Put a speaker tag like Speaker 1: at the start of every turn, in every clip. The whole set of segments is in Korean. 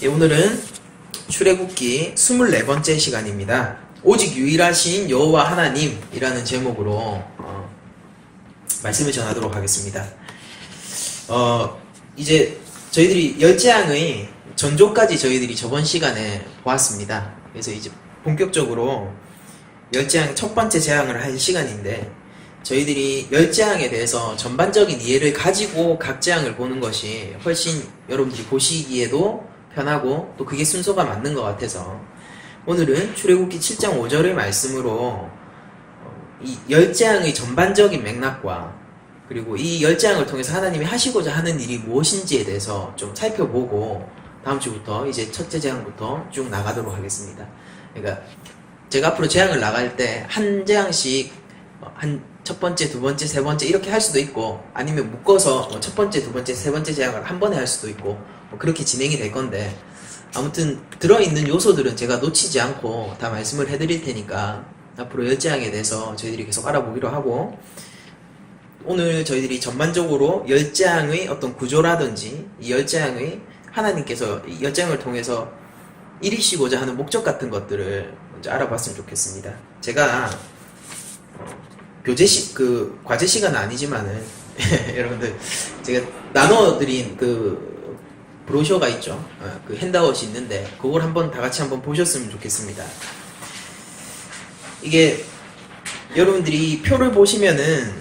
Speaker 1: 예, 오늘은 출애굽기 24번째 시간입니다. 오직 유일하신 여호와 하나님이라는 제목으로 말씀을 전하도록 하겠습니다. 이제 저희들이 열재앙의 전조까지 저희들이 저번 시간에 보았습니다. 그래서 이제 본격적으로 열재앙 첫 번째 재앙을 할 시간인데, 저희들이 열재앙에 대해서 전반적인 이해를 가지고 각 재앙을 보는 것이 훨씬 여러분들이 보시기에도 편하고 또 그게 순서가 맞는 것 같아서 오늘은 출애굽기 7장 5절의 말씀으로 이 열재앙의 전반적인 맥락과 그리고 이 열재앙을 통해서 하나님이 하시고자 하는 일이 무엇인지에 대해서 좀 살펴보고 다음 주부터 이제 첫째 재앙부터 쭉 나가도록 하겠습니다. 그러니까 제가 앞으로 재앙을 나갈 때 한 재앙씩 한 첫 번째, 두 번째, 세 번째 이렇게 할 수도 있고, 아니면 묶어서 첫 번째, 두 번째, 세 번째 재앙을 한 번에 할 수도 있고, 그렇게 진행이 될 건데, 아무튼 들어있는 요소들은 제가 놓치지 않고 다 말씀을 해드릴 테니까 앞으로 열재앙에 대해서 저희들이 계속 알아보기로 하고, 오늘 저희들이 전반적으로 열재앙의 어떤 구조라든지 이 열재앙의 하나님께서 이 열재앙을 통해서 이루시고자 하는 목적 같은 것들을 먼저 알아봤으면 좋겠습니다. 제가 과제 시간은 아니지만은 여러분들 제가 나눠드린 그 브로셔가 있죠. 그 핸드아웃이 있는데 그걸 한번 다 같이 한번 보셨으면 좋겠습니다. 이게 여러분들이 표를 보시면은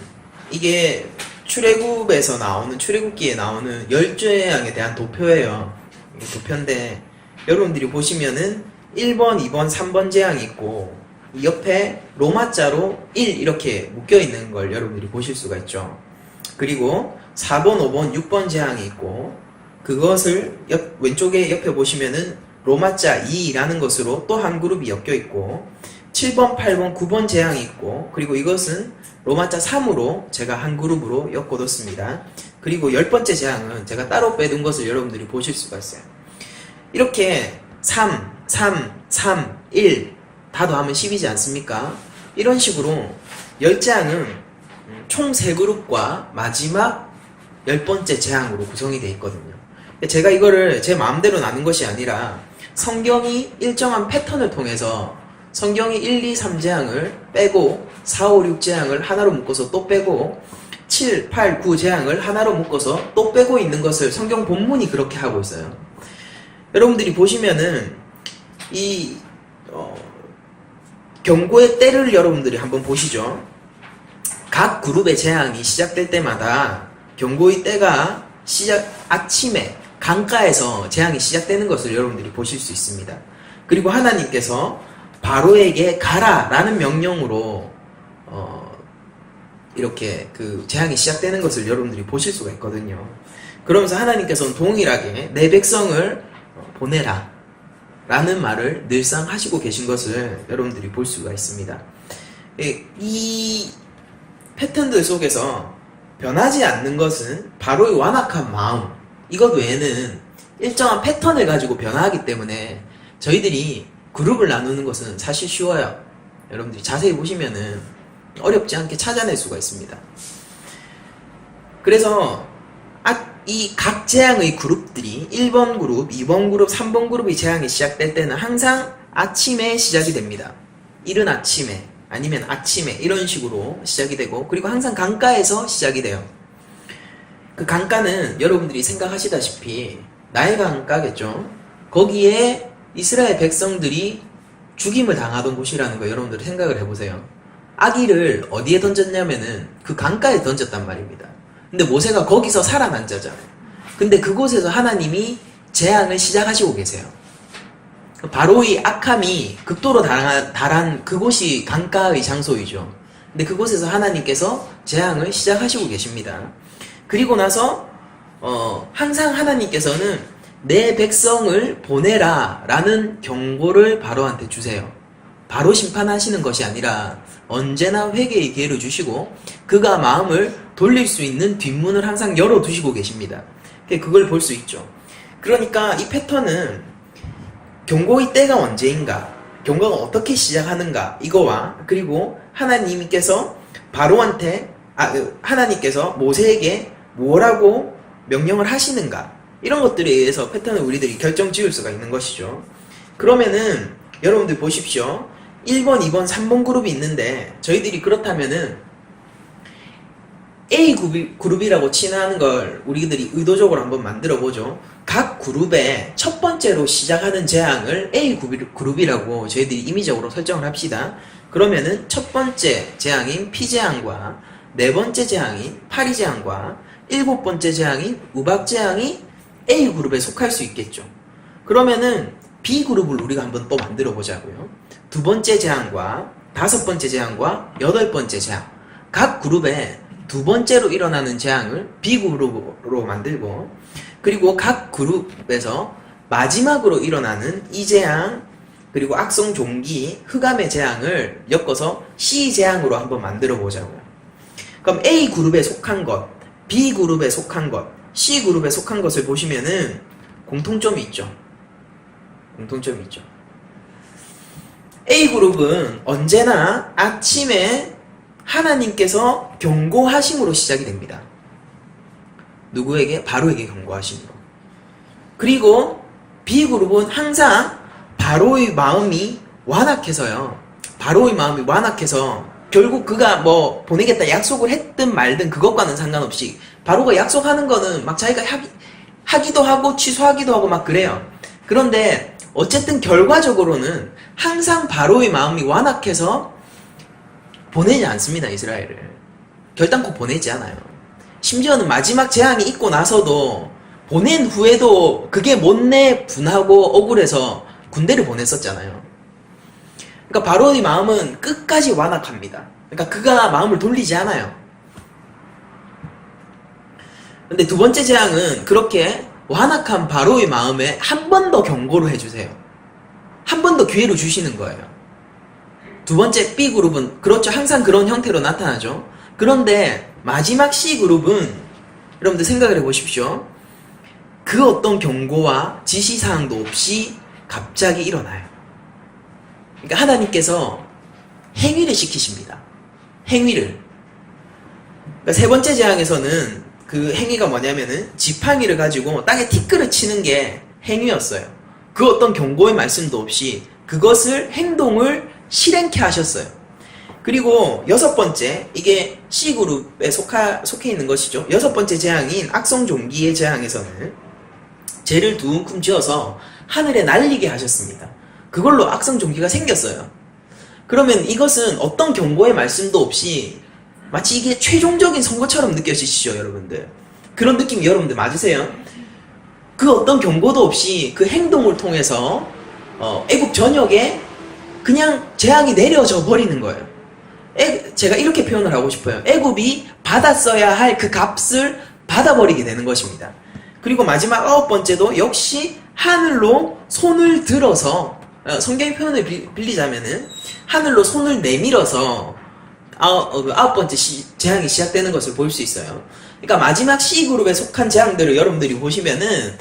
Speaker 1: 이게 출애굽에서 나오는, 출애굽기에 나오는 열재앙에 대한 도표예요. 이게 도표인데 여러분들이 보시면은 1번, 2번, 3번 재앙이 있고 이 옆에 로마자로 1 이렇게 묶여있는 걸 여러분들이 보실 수가 있죠. 그리고 4번, 5번, 6번 재앙이 있고 그것을 왼쪽에 옆에 보시면은 로마자 2라는 것으로 또 한 그룹이 엮여있고 7번, 8번, 9번 재앙이 있고 그리고 이것은 로마자 3으로 제가 한 그룹으로 엮어뒀습니다. 그리고 10번째 재앙은 제가 따로 빼둔 것을 여러분들이 보실 수가 있어요. 이렇게 3, 1 다 더하면 10이지 않습니까? 이런 식으로 열재앙은 총 3그룹과 마지막 10번째 재앙으로 구성이 되어 있거든요. 제가 이거를 제 마음대로 나눈 것이 아니라 성경이 일정한 패턴을 통해서 성경이 1, 2, 3재앙을 빼고 4, 5, 6재앙을 하나로 묶어서 또 빼고 7, 8, 9재앙을 하나로 묶어서 또 빼고 있는 것을 성경 본문이 그렇게 하고 있어요. 여러분들이 보시면은 이 경고의 때를 여러분들이 한번 보시죠. 각 그룹의 재앙이 시작될 때마다 경고의 때가 아침에 강가에서 재앙이 시작되는 것을 여러분들이 보실 수 있습니다. 그리고 하나님께서 바로에게 가라 라는 명령으로 이렇게 그 재앙이 시작되는 것을 여러분들이 보실 수가 있거든요. 그러면서 하나님께서는 동일하게 내 백성을 보내라 라는 말을 늘상 하시고 계신 것을 여러분들이 볼 수가 있습니다. 이 패턴들 속에서 변하지 않는 것은 바로의 완악한 마음, 이것 외에는 일정한 패턴을 가지고 변화하기 때문에 저희들이 그룹을 나누는 것은 사실 쉬워요. 여러분들이 자세히 보시면은 어렵지 않게 찾아낼 수가 있습니다. 그래서 이 각 재앙의 그룹들이 1번 그룹, 2번 그룹, 3번 그룹의 재앙이 시작될 때는 항상 아침에 시작이 됩니다. 이른 아침에 아니면 아침에 이런 식으로 시작이 되고, 그리고 항상 강가에서 시작이 돼요. 그 강가는 여러분들이 생각하시다시피 나일 강가겠죠. 거기에 이스라엘 백성들이 죽임을 당하던 곳이라는 거 여러분들이 생각을 해보세요. 아기를 어디에 던졌냐면은 그 강가에 던졌단 말입니다. 근데 모세가 거기서 살아난 자잖아요. 근데 그곳에서 하나님이 재앙을 시작하시고 계세요. 바로의 악함이 극도로 달한 그곳이 강가의 장소이죠. 근데 그곳에서 하나님께서 재앙을 시작하시고 계십니다. 그리고 나서 항상 하나님께서는 내 백성을 보내라 라는 경고를 바로한테 주세요. 바로 심판하시는 것이 아니라 언제나 회개의 기회를 주시고 그가 마음을 돌릴 수 있는 뒷문을 항상 열어두시고 계십니다. 그걸 볼 수 있죠. 그러니까 이 패턴은 경고의 때가 언제인가, 경고가 어떻게 시작하는가, 이거와 그리고 하나님께서 하나님께서 모세에게 뭐라고 명령을 하시는가, 이런 것들에 의해서 패턴을 우리들이 결정 지을 수가 있는 것이죠. 그러면은 여러분들 보십시오. 1번, 2번, 3번 그룹이 있는데 저희들이 그렇다면은 A 그룹이라고 칭하는 걸 우리들이 의도적으로 한번 만들어 보죠. 각 그룹의 첫 번째로 시작하는 재앙을 A 그룹이라고 저희들이 임의적으로 설정을 합시다. 그러면은 첫 번째 재앙인 P재앙과 네 번째 재앙인 파리재앙과 일곱 번째 재앙인 우박재앙이 A 그룹에 속할 수 있겠죠. 그러면은 B 그룹을 우리가 한번 또 만들어 보자고요. 두 번째 재앙과 다섯 번째 재앙과 여덟 번째 재앙, 각 그룹에 두 번째로 일어나는 재앙을 B 그룹으로 만들고, 그리고 각 그룹에서 마지막으로 일어나는 이 재앙, 그리고 악성 종기, 흑암의 재앙을 엮어서 C 재앙으로 한번 만들어 보자고요. 그럼 A 그룹에 속한 것, B 그룹에 속한 것, C 그룹에 속한 것을 보시면은 공통점이 있죠. 공통점이 있죠. A 그룹은 언제나 아침에 하나님께서 경고하심으로 시작이 됩니다. 누구에게? 바로에게 경고하심으로. 그리고 B 그룹은 항상 바로의 마음이 완악해서요. 바로의 마음이 완악해서 결국 그가 뭐 보내겠다 약속을 했든 말든 그것과는 상관없이 바로가 약속하는 거는 막 자기가 하기도 하고 취소하기도 하고 막 그래요. 그런데 어쨌든 결과적으로는 항상 바로의 마음이 완악해서 보내지 않습니다. 이스라엘을 결단코 보내지 않아요. 심지어는 마지막 재앙이 있고 나서도 보낸 후에도 그게 못내 분하고 억울해서 군대를 보냈었잖아요. 그러니까 바로의 마음은 끝까지 완악합니다. 그러니까 그가 마음을 돌리지 않아요. 근데 두 번째 재앙은 그렇게 완악한 바로의 마음에 한 번 더 경고를 해주세요. 한 번 더 기회를 주시는 거예요. 두 번째 B그룹은 그렇죠. 항상 그런 형태로 나타나죠. 그런데 마지막 C그룹은 여러분들 생각을 해보십시오. 그 어떤 경고와 지시사항도 없이 갑자기 일어나요. 그러니까 하나님께서 행위를 시키십니다. 행위를. 그러니까 세 번째 재앙에서는 그 행위가 뭐냐면은 지팡이를 가지고 땅에 티끌을 치는 게 행위였어요. 그 어떤 경고의 말씀도 없이 그것을 행동을 실행케 하셨어요. 그리고 여섯 번째, 이게 C그룹에 속해 있는 것이죠. 여섯 번째 재앙인 악성종기의 재앙에서는 죄를 두움큼 지어서 하늘에 날리게 하셨습니다. 그걸로 악성종기가 생겼어요. 그러면 이것은 어떤 경고의 말씀도 없이 마치 이게 최종적인 선거처럼 느껴지시죠, 여러분들? 그런 느낌이 여러분들 맞으세요? 그 어떤 경고도 없이 그 행동을 통해서 애굽 전역에 그냥 재앙이 내려져 버리는 거예요. 제가 이렇게 표현을 하고 싶어요. 애굽이 받았어야 할 그 값을 받아버리게 되는 것입니다. 그리고 마지막 아홉 번째도 역시 하늘로 손을 들어서, 성경의 표현을 빌리자면은 하늘로 손을 내밀어서 아홉 번째 재앙이 시작되는 것을 볼 수 있어요. 그러니까 마지막 C그룹에 속한 재앙들을 여러분들이 보시면은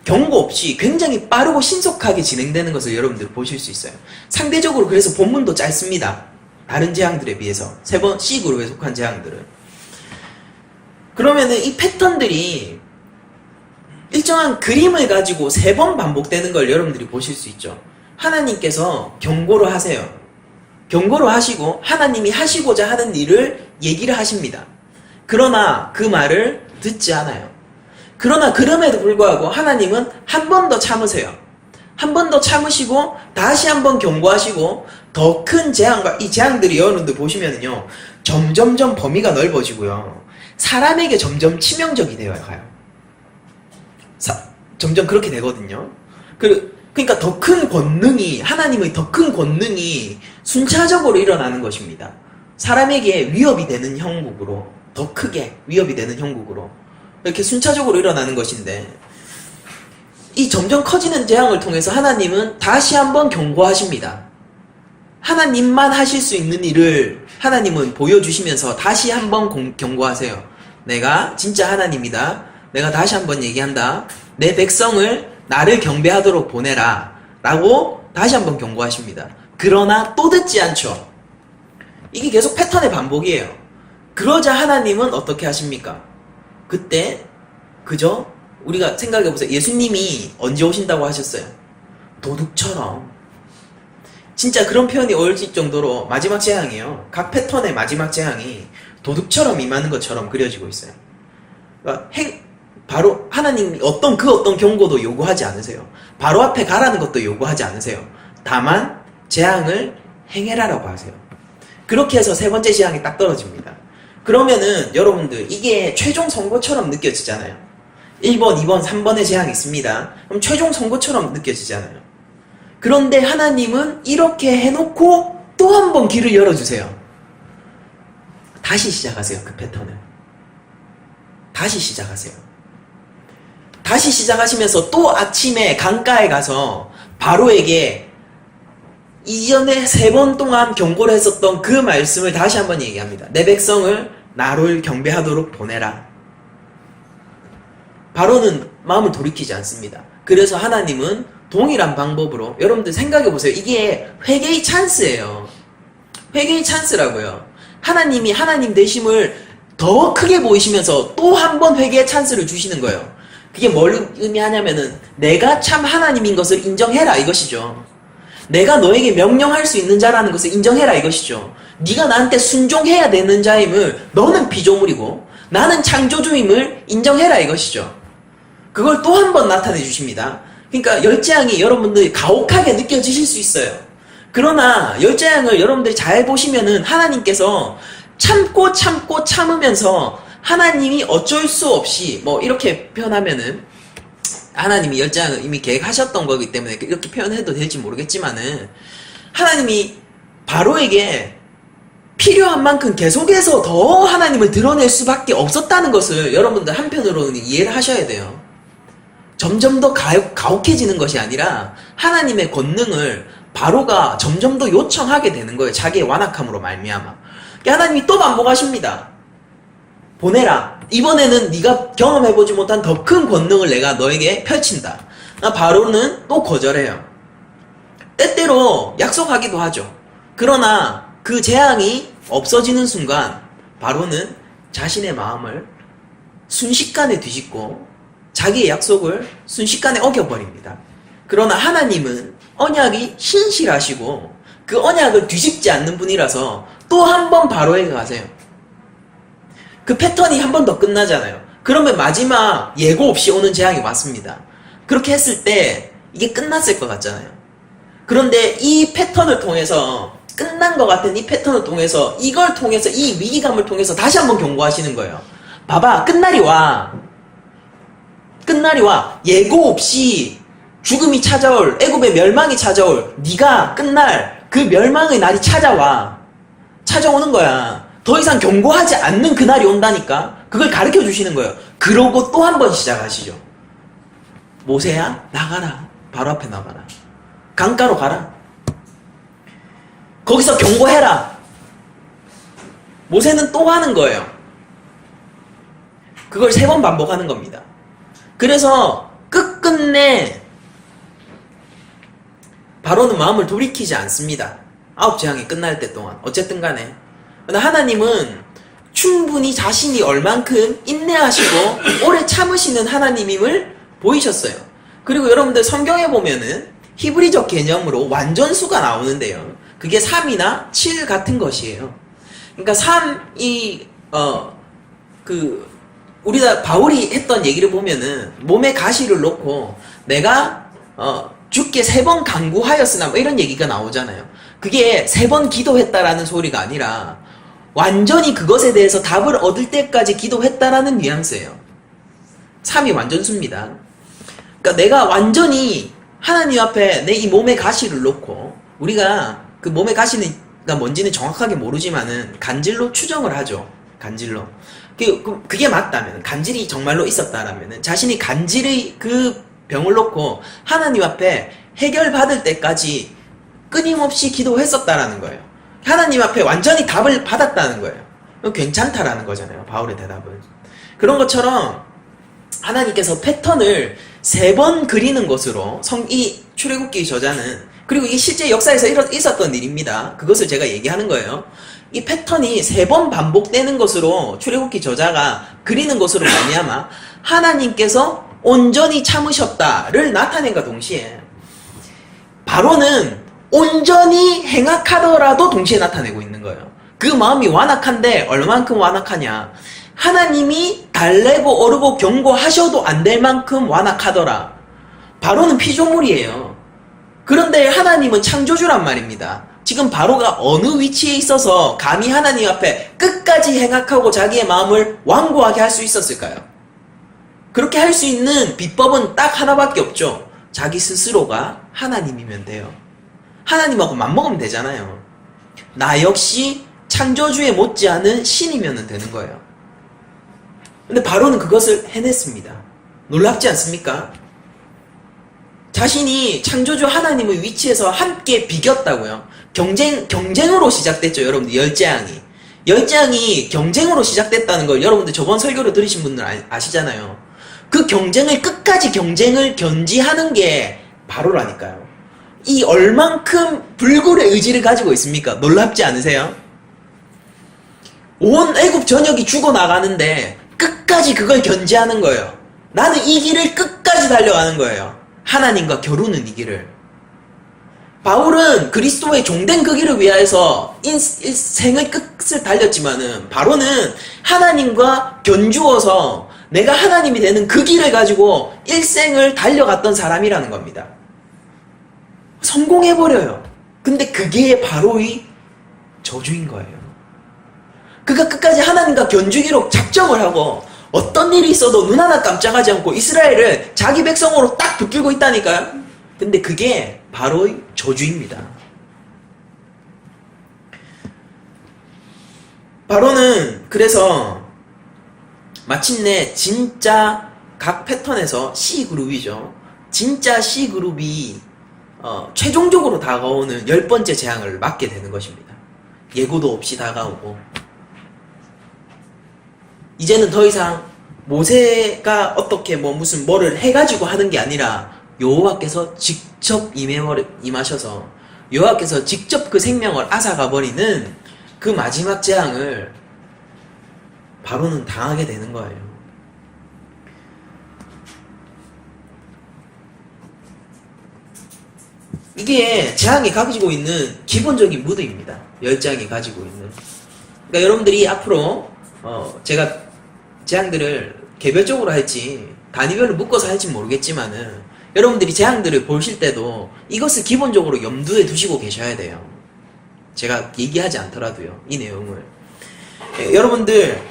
Speaker 1: 경고 없이 굉장히 빠르고 신속하게 진행되는 것을 여러분들 보실 수 있어요. 상대적으로 그래서 본문도 짧습니다. 다른 재앙들에 비해서 세 번 C그룹에 속한 재앙들은. 그러면은 이 패턴들이 일정한 그림을 가지고 세 번 반복되는 걸 여러분들이 보실 수 있죠. 하나님께서 경고를 하세요. 경고를 하시고 하나님이 하시고자 하는 일을 얘기를 하십니다. 그러나 그 말을 듣지 않아요. 그러나 그럼에도 불구하고 하나님은 한 번 더 참으세요. 한 번 더 참으시고 다시 한 번 경고하시고 더 큰 재앙과 이 재앙들이 여러분들 보시면은요, 점점점 범위가 넓어지고요, 사람에게 점점 치명적이 되어 가요. 점점 그렇게 되거든요. 그러니까 더 큰 권능이, 하나님의 더 큰 권능이 순차적으로 일어나는 것입니다. 사람에게 위협이 되는 형국으로, 더 크게 위협이 되는 형국으로 이렇게 순차적으로 일어나는 것인데, 이 점점 커지는 재앙을 통해서 하나님은 다시 한번 경고하십니다. 하나님만 하실 수 있는 일을 하나님은 보여주시면서 다시 한번 경고하세요. 내가 진짜 하나님이다. 내가 다시 한번 얘기한다. 내 백성을 나를 경배하도록 보내라 라고 다시 한번 경고하십니다. 그러나 또 듣지 않죠. 이게 계속 패턴의 반복이에요. 그러자 하나님은 어떻게 하십니까? 그때 그저 우리가 생각해보세요. 예수님이 언제 오신다고 하셨어요? 도둑처럼. 진짜 그런 표현이 어울릴 정도로 마지막 재앙이에요. 각 패턴의 마지막 재앙이 도둑처럼 임하는 것처럼 그려지고 있어요. 그러니까 바로 하나님이 어떤 경고도 요구하지 않으세요. 바로 앞에 가라는 것도 요구하지 않으세요. 다만 재앙을 행해라라고 하세요. 그렇게 해서 세 번째 재앙이 딱 떨어집니다. 그러면은 여러분들 이게 최종 선고처럼 느껴지잖아요. 1번, 2번, 3번의 재앙이 있습니다. 그럼 최종 선고처럼 느껴지잖아요. 그런데 하나님은 이렇게 해놓고 또 한 번 길을 열어주세요. 다시 시작하세요. 그 패턴을. 다시 시작하세요. 다시 시작하시면서 또 아침에 강가에 가서 바로에게 이전에 3번 동안 경고를 했었던 그 말씀을 다시 한번 얘기합니다. 내 백성을 나를 경배하도록 보내라. 바로는 마음을 돌이키지 않습니다. 그래서 하나님은 동일한 방법으로, 여러분들 생각해보세요. 이게 회개의 찬스예요. 회개의 찬스라고요. 하나님이 하나님 되심을 더 크게 보이시면서 또 한 번 회개의 찬스를 주시는 거예요. 그게 뭘 의미하냐면은 내가 참 하나님인 것을 인정해라 이것이죠. 내가 너에게 명령할 수 있는 자라는 것을 인정해라 이것이죠. 네가 나한테 순종해야 되는 자임을, 너는 피조물이고 나는 창조주임을 인정해라 이것이죠. 그걸 또 한 번 나타내 주십니다. 그러니까 열재앙이 여러분들이 가혹하게 느껴지실 수 있어요. 그러나 열재앙을 여러분들이 잘 보시면은 하나님께서 참으면서 하나님이 어쩔 수 없이, 뭐 이렇게 표현하면은 하나님이 열재앙을 이미 계획하셨던 거기 때문에 이렇게 표현해도 될지 모르겠지만은 하나님이 바로에게 필요한 만큼 계속해서 더 하나님을 드러낼 수밖에 없었다는 것을 여러분들 한편으로는 이해를 하셔야 돼요. 점점 더 가혹해지는 것이 아니라 하나님의 권능을 바로가 점점 더 요청하게 되는 거예요. 자기의 완악함으로 말미암아. 하나님이 또 반복하십니다. 보내라. 이번에는 네가 경험해보지 못한 더 큰 권능을 내가 너에게 펼친다. 바로는 또 거절해요. 때때로 약속하기도 하죠. 그러나 그 재앙이 없어지는 순간 바로는 자신의 마음을 순식간에 뒤집고 자기의 약속을 순식간에 어겨버립니다. 그러나 하나님은 언약이 신실하시고 그 언약을 뒤집지 않는 분이라서 또 한 번 바로에게 가세요. 그 패턴이 한 번 더 끝나잖아요. 그러면 마지막 예고 없이 오는 재앙이 왔습니다. 그렇게 했을 때 이게 끝났을 것 같잖아요. 그런데 이 패턴을 통해서, 끝난 것 같은 이 패턴을 통해서, 이걸 통해서, 이 위기감을 통해서 다시 한번 경고하시는 거예요. 봐봐, 끝날이 와. 끝날이 와. 예고 없이 죽음이 찾아올, 애굽의 멸망이 찾아올, 네가 끝날 그 멸망의 날이 찾아오는 거야. 더 이상 경고하지 않는 그날이 온다니까. 그걸 가르쳐 주시는 거예요. 그러고 또 한 번 시작하시죠. 모세야, 나가라. 바로 앞에 나가라. 강가로 가라. 거기서 경고해라. 모세는 또 하는 거예요. 그걸 3번 반복하는 겁니다. 그래서 끝끝내 바로는 마음을 돌이키지 않습니다. 9재앙이 끝날 때 동안. 어쨌든 간에. 그러나 하나님은 충분히 자신이 얼만큼 인내하시고 오래 참으시는 하나님임을 보이셨어요. 그리고 여러분들 성경에 보면은 히브리적 개념으로 완전수가 나오는데요. 그게 3이나 7 같은 것이에요. 그러니까 3이 우리가 바울이 했던 얘기를 보면은 몸에 가시를 놓고 내가 주께 3번 간구하였으나 뭐 이런 얘기가 나오잖아요. 그게 3번 기도했다라는 소리가 아니라 완전히 그것에 대해서 답을 얻을 때까지 기도했다라는 뉘앙스예요. 3이 완전수입니다. 그러니까 내가 완전히 하나님 앞에 내 이 몸에 가시를 놓고, 우리가 그 몸에 가시가 뭔지는 정확하게 모르지만은 간질로 추정을 하죠. 간질로. 그게 맞다면, 간질이 정말로 있었다라면은 자신이 간질의 그 병을 놓고 하나님 앞에 해결받을 때까지 끊임없이 기도했었다라는 거예요. 하나님 앞에 완전히 답을 받았다는 거예요. 괜찮다라는 거잖아요. 바울의 대답은. 그런 것처럼 하나님께서 패턴을 3번 그리는 것으로 이 출애굽기 저자는, 그리고 이게 실제 역사에서 있었던 일입니다. 그것을 제가 얘기하는 거예요. 이 패턴이 3번 반복되는 것으로 출애굽기 저자가 그리는 것으로 말미암아 하나님께서 온전히 참으셨다를 나타낸과 동시에 바로는 온전히 행악하더라도 동시에 나타내고 있는 거예요. 그 마음이 완악한데 얼마만큼 완악하냐? 하나님이 달래고 어르고 경고하셔도 안 될 만큼 완악하더라. 바로는 피조물이에요. 그런데 하나님은 창조주란 말입니다. 지금 바로가 어느 위치에 있어서 감히 하나님 앞에 끝까지 행악하고 자기의 마음을 완고하게 할 수 있었을까요? 그렇게 할 수 있는 비법은 딱 하나밖에 없죠. 자기 스스로가 하나님이면 돼요. 하나님하고 맞먹으면 되잖아요. 나 역시 창조주에 못지않은 신이면 되는 거예요. 근데 바로는 그것을 해냈습니다. 놀랍지 않습니까? 자신이 창조주 하나님의 위치에서 함께 비겼다고요. 경쟁으로 시작됐죠, 여러분들. 열재앙이 경쟁으로 시작됐다는 걸 여러분들 저번 설교를 들으신 분들 아시잖아요. 그 끝까지 경쟁을 견지하는 게 바로라니까요. 이 얼만큼 불굴의 의지를 가지고 있습니까? 놀랍지 않으세요? 온 애굽 전역이 죽어나가는데 끝까지 그걸 견지하는 거예요. 나는 이 길을 끝까지 달려가는 거예요. 하나님과 겨루는 이 길을. 바울은 그리스도의 종된 그 길을 위하여서 인생의 끝을 달렸지만은 바로는 하나님과 견주어서 내가 하나님이 되는 그 길을 가지고 일생을 달려갔던 사람이라는 겁니다. 성공해버려요. 근데 그게 바로의 저주인 거예요. 그가 끝까지 하나님과 견주기로 작정을 하고 어떤 일이 있어도 눈 하나 깜짝하지 않고 이스라엘을 자기 백성으로 딱 붙들고 있다니까요. 근데 그게 바로의 저주입니다. 바로는 그래서 마침내 진짜 각 패턴에서 C그룹이죠. 진짜 C그룹이 최종적으로 다가오는 10번째 재앙을 맞게 되는 것입니다. 예고도 없이 다가오고 이제는 더 이상 모세가 어떻게 무슨 뭐를 해가지고 하는 게 아니라 여호와께서 직접 임하셔서 여호와께서 직접 그 생명을 앗아가버리는 그 마지막 재앙을 바로는 당하게 되는 거예요. 이게 재앙이 가지고 있는 기본적인 무드입니다. 열재앙이 가지고 있는. 그러니까 여러분들이 앞으로 제가 재앙들을 개별적으로 할지 단위별로 묶어서 할지 모르겠지만은 여러분들이 재앙들을 보실 때도 이것을 기본적으로 염두에 두시고 계셔야 돼요. 제가 얘기하지 않더라도요. 이 내용을. 여러분들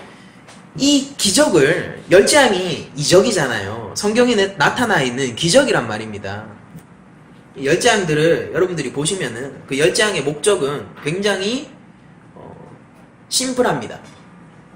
Speaker 1: 이 기적을 열재앙이 이적이잖아요. 성경에 나타나 있는 기적이란 말입니다. 열재앙들을 여러분들이 보시면은 그 열재앙의 목적은 굉장히 심플합니다.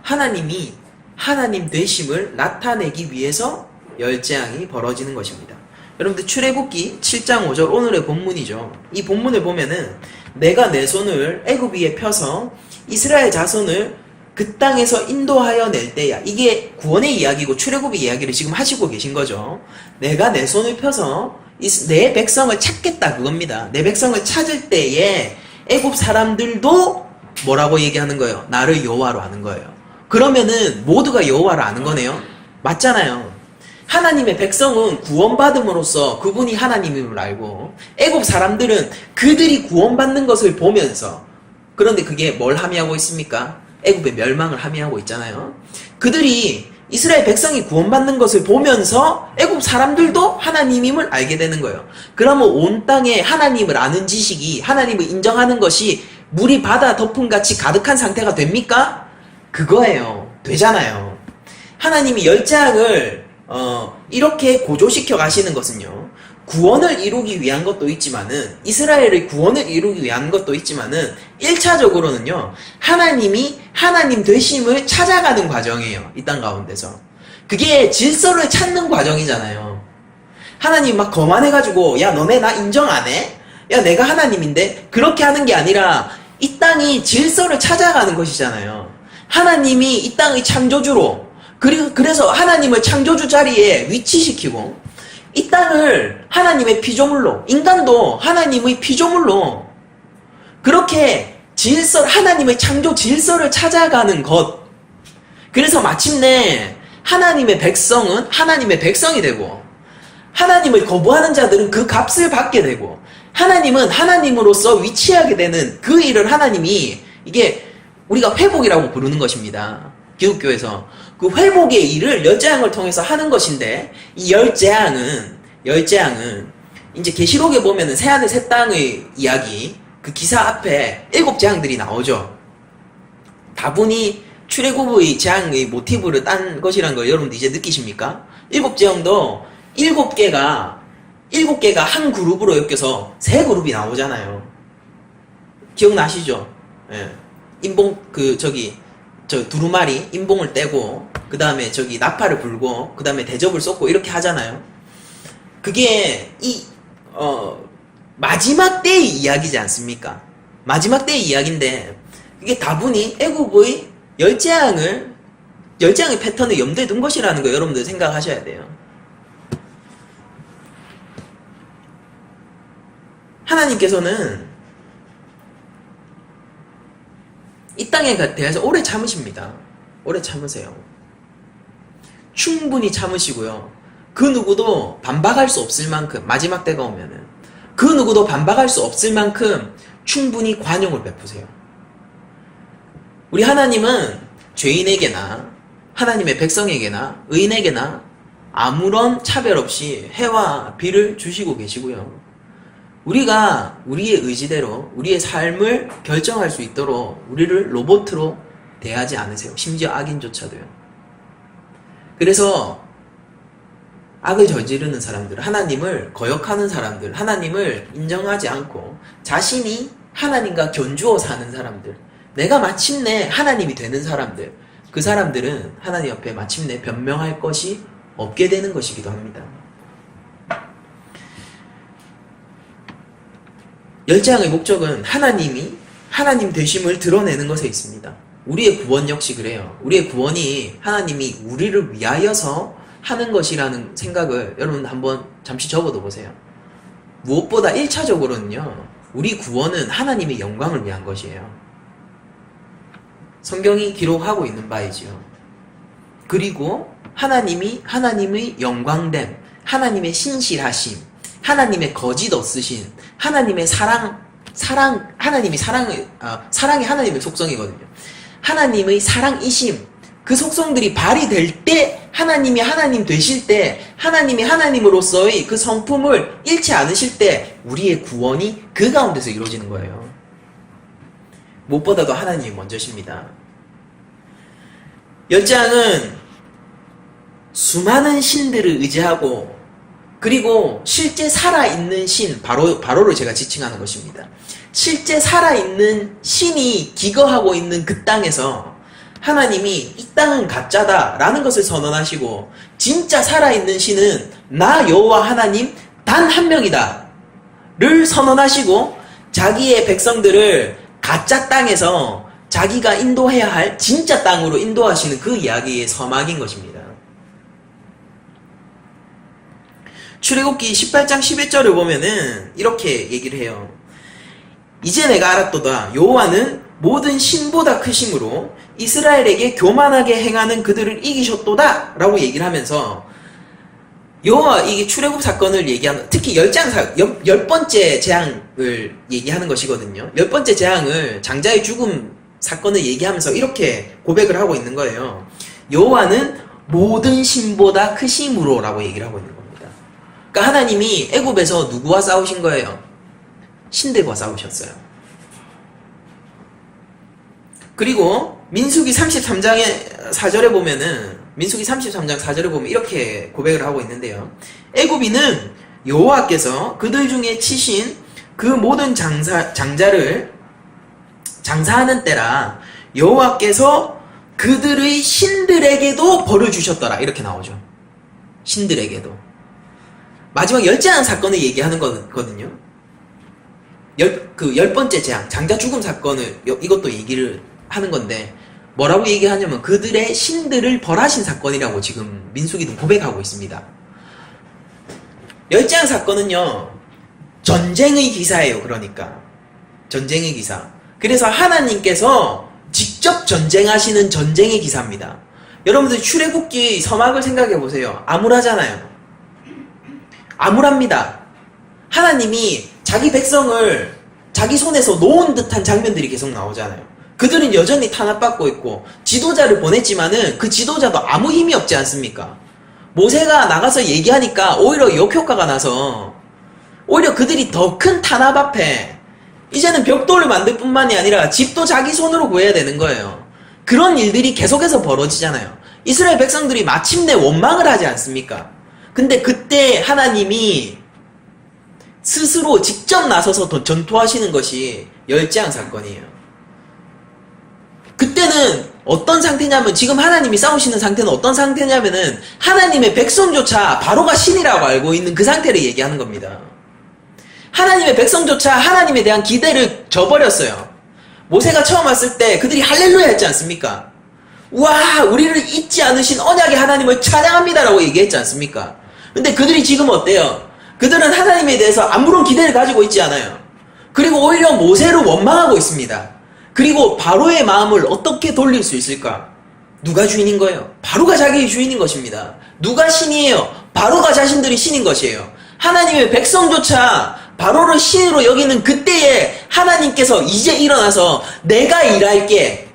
Speaker 1: 하나님이 하나님 되심을 나타내기 위해서 열재앙이 벌어지는 것입니다. 여러분들 출애굽기 7장 5절 오늘의 본문이죠. 이 본문을 보면은 내가 내 손을 애굽 위에 펴서 이스라엘 자손을 그 땅에서 인도하여 낼 때야. 이게 구원의 이야기고 출애굽의 이야기를 지금 하시고 계신 거죠. 내가 내 손을 펴서 내 백성을 찾겠다 그겁니다. 내 백성을 찾을 때에 애굽 사람들도 뭐라고 얘기하는 거예요? 나를 여호와로 아는 거예요. 그러면은 모두가 여호와를 아는 거네요. 맞잖아요. 하나님의 백성은 구원받음으로써 그분이 하나님임을 알고 애굽 사람들은 그들이 구원받는 것을 보면서 그런데 그게 뭘 함의하고 있습니까? 애굽의 멸망을 함의하고 있잖아요. 그들이 이스라엘 백성이 구원받는 것을 보면서 애굽 사람들도 하나님임을 알게 되는 거예요. 그러면 온 땅에 하나님을 아는 지식이 하나님을 인정하는 것이 물이 바다 덮음같이 가득한 상태가 됩니까? 그거예요. 되잖아요. 하나님이 열재앙을 이렇게 고조시켜 가시는 것은요. 구원을 이루기 위한 것도 있지만은 이스라엘의 구원을 이루기 위한 것도 있지만은 1차적으로는요. 하나님이 하나님 되심을 찾아가는 과정이에요. 이 땅 가운데서. 그게 질서를 찾는 과정이잖아요. 하나님 막 거만해가지고 야 너네 나 인정 안 해? 야 내가 하나님인데? 그렇게 하는 게 아니라 이 땅이 질서를 찾아가는 것이잖아요. 하나님이 이 땅의 창조주로 그래서 하나님을 창조주 자리에 위치시키고 이 땅을 하나님의 피조물로 인간도 하나님의 피조물로 그렇게 하나님의 창조 질서를 찾아가는 것. 그래서 마침내 하나님의 백성은 하나님의 백성이 되고, 하나님을 거부하는 자들은 그 값을 받게 되고, 하나님은 하나님으로서 위치하게 되는 그 일을 하나님이, 이게 우리가 회복이라고 부르는 것입니다. 기독교에서 그 회복의 일을 열재앙을 통해서 하는 것인데, 이 열재앙은 이제 계시록에 보면은 새하늘 새 땅의 이야기, 그 기사 앞에 7재앙들이 나오죠. 다분히 출애굽의 재앙의 모티브를 딴 것이라는 걸 여러분들 이제 느끼십니까? 7재앙도 7개가 한 그룹으로 엮여서 세 그룹이 나오잖아요. 기억나시죠? 예. 인봉, 저 두루마리, 인봉을 떼고, 그 다음에 나팔을 불고, 그 다음에 대접을 쏟고, 이렇게 하잖아요. 그게, 마지막 때의 이야기지 않습니까? 마지막 때의 이야기인데, 이게 다분히 애굽의 열재앙의 패턴을 염두에 둔 것이라는 거 여러분들 생각하셔야 돼요. 하나님께서는 이 땅에 대해서 오래 참으십니다. 오래 참으세요. 충분히 참으시고요. 그 누구도 반박할 수 없을 만큼, 마지막 때가 오면은 그 누구도 반박할 수 없을 만큼 충분히 관용을 베푸세요. 우리 하나님은 죄인에게나 하나님의 백성에게나 의인에게나 아무런 차별 없이 해와 비를 주시고 계시고요. 우리가 우리의 의지대로 우리의 삶을 결정할 수 있도록 우리를 로봇으로 대하지 않으세요. 심지어 악인조차도요. 그래서 악을 저지르는 사람들, 하나님을 거역하는 사람들, 하나님을 인정하지 않고 자신이 하나님과 견주어 사는 사람들, 내가 마침내 하나님이 되는 사람들, 그 사람들은 하나님 앞에 마침내 변명할 것이 없게 되는 것이기도 합니다. 열재앙의 목적은 하나님 되심을 드러내는 것에 있습니다. 우리의 구원 역시 그래요. 우리의 구원이 하나님이 우리를 위하여서 하는 것이라는 생각을 여러분 한번 잠시 접어도 보세요. 무엇보다 1차적으로는요, 우리 구원은 하나님의 영광을 위한 것이에요. 성경이 기록하고 있는 바이지요. 그리고 하나님의 영광됨, 하나님의 신실하심, 하나님의 거짓 없으신, 하나님의 사랑이 하나님의 속성이거든요. 하나님의 사랑이심, 그 속성들이 발휘될 때, 하나님이 하나님 되실 때, 하나님이 하나님으로서의 그 성품을 잃지 않으실 때, 우리의 구원이 그 가운데서 이루어지는 거예요. 무엇보다도 하나님이 먼저십니다. 열재앙은 수많은 신들을 의지하고, 그리고 실제 살아있는 신, 바로를 제가 지칭하는 것입니다. 실제 살아있는 신이 기거하고 있는 그 땅에서 하나님이 이 땅은 가짜다 라는 것을 선언하시고, 진짜 살아있는 신은 나 여호와 하나님 단 한 명이다 를 선언하시고, 자기의 백성들을 가짜 땅에서 자기가 인도해야 할 진짜 땅으로 인도하시는 그 이야기의 서막인 것입니다. 출애굽기 18장 11절을 보면은 이렇게 얘기를 해요. 이제 내가 알았도다. 여호와는 모든 신보다 크심으로 이스라엘에게 교만하게 행하는 그들을 이기셨도다 라고 얘기를 하면서, 여호와, 이게 출애굽 사건을 얘기하는, 특히 10번째 재앙을 얘기하는 것이거든요. 10번째 재앙을, 장자의 죽음 사건을 얘기하면서 이렇게 고백을 하고 있는 거예요. 여호와는 모든 신보다 크심으로 라고 얘기를 하고 있는 겁니다. 그러니까 하나님이 애굽에서 누구와 싸우신 거예요? 신들과 싸우셨어요. 그리고 민수기 33장의 4절에 보면은, 민수기 33장 4절에 보면 이렇게 고백을 하고 있는데요. 애굽인은 여호와께서 그들 중에 치신 그 모든 장자를 장사하는 때라 여호와께서 그들의 신들에게도 벌을 주셨더라 이렇게 나오죠. 신들에게도. 마지막 열재앙 사건을 얘기하는 거거든요. 10번째 재앙, 장자 죽음 사건을 이것도 얘기를 하는 건데, 뭐라고 얘기하냐면 그들의 신들을 벌하신 사건이라고 지금 민수기도 고백하고 있습니다. 열재앙 사건은요, 전쟁의 기사예요. 그러니까 전쟁의 기사. 그래서 하나님께서 직접 전쟁하시는 전쟁의 기사입니다. 여러분들 출애굽기 서막을 생각해 보세요. 암울하잖아요. 암울합니다. 하나님이 자기 백성을 자기 손에서 놓은 듯한 장면들이 계속 나오잖아요. 그들은 여전히 탄압받고 있고 지도자를 보냈지만은 그 지도자도 아무 힘이 없지 않습니까? 모세가 나가서 얘기하니까 오히려 역효과가 나서 오히려 그들이 더 큰 탄압 앞에 이제는 벽돌을 만들 뿐만이 아니라 집도 자기 손으로 구해야 되는 거예요. 그런 일들이 계속해서 벌어지잖아요. 이스라엘 백성들이 마침내 원망을 하지 않습니까? 근데 그때 하나님이 스스로 직접 나서서 더 전투하시는 것이 열재앙 사건이에요. 그때는 어떤 상태냐면 지금 하나님이 싸우시는 상태는 어떤 상태냐면은 하나님의 백성조차 바로가 신이라고 알고 있는 그 상태를 얘기하는 겁니다. 하나님의 백성조차 하나님에 대한 기대를 저버렸어요. 모세가 처음 왔을 때 그들이 할렐루야 했지 않습니까? 와, 우리를 잊지 않으신 언약의 하나님을 찬양합니다라고 얘기했지 않습니까? 근데 그들이 지금 어때요? 그들은 하나님에 대해서 아무런 기대를 가지고 있지 않아요. 그리고 오히려 모세를 원망하고 있습니다. 그리고 바로의 마음을 어떻게 돌릴 수 있을까? 누가 주인인 거예요? 바로가 자기의 주인인 것입니다. 누가 신이에요? 바로가 자신들이 신인 것이에요. 하나님의 백성조차 바로를 신으로 여기는 그때에 하나님께서 이제 일어나서 내가 일할게.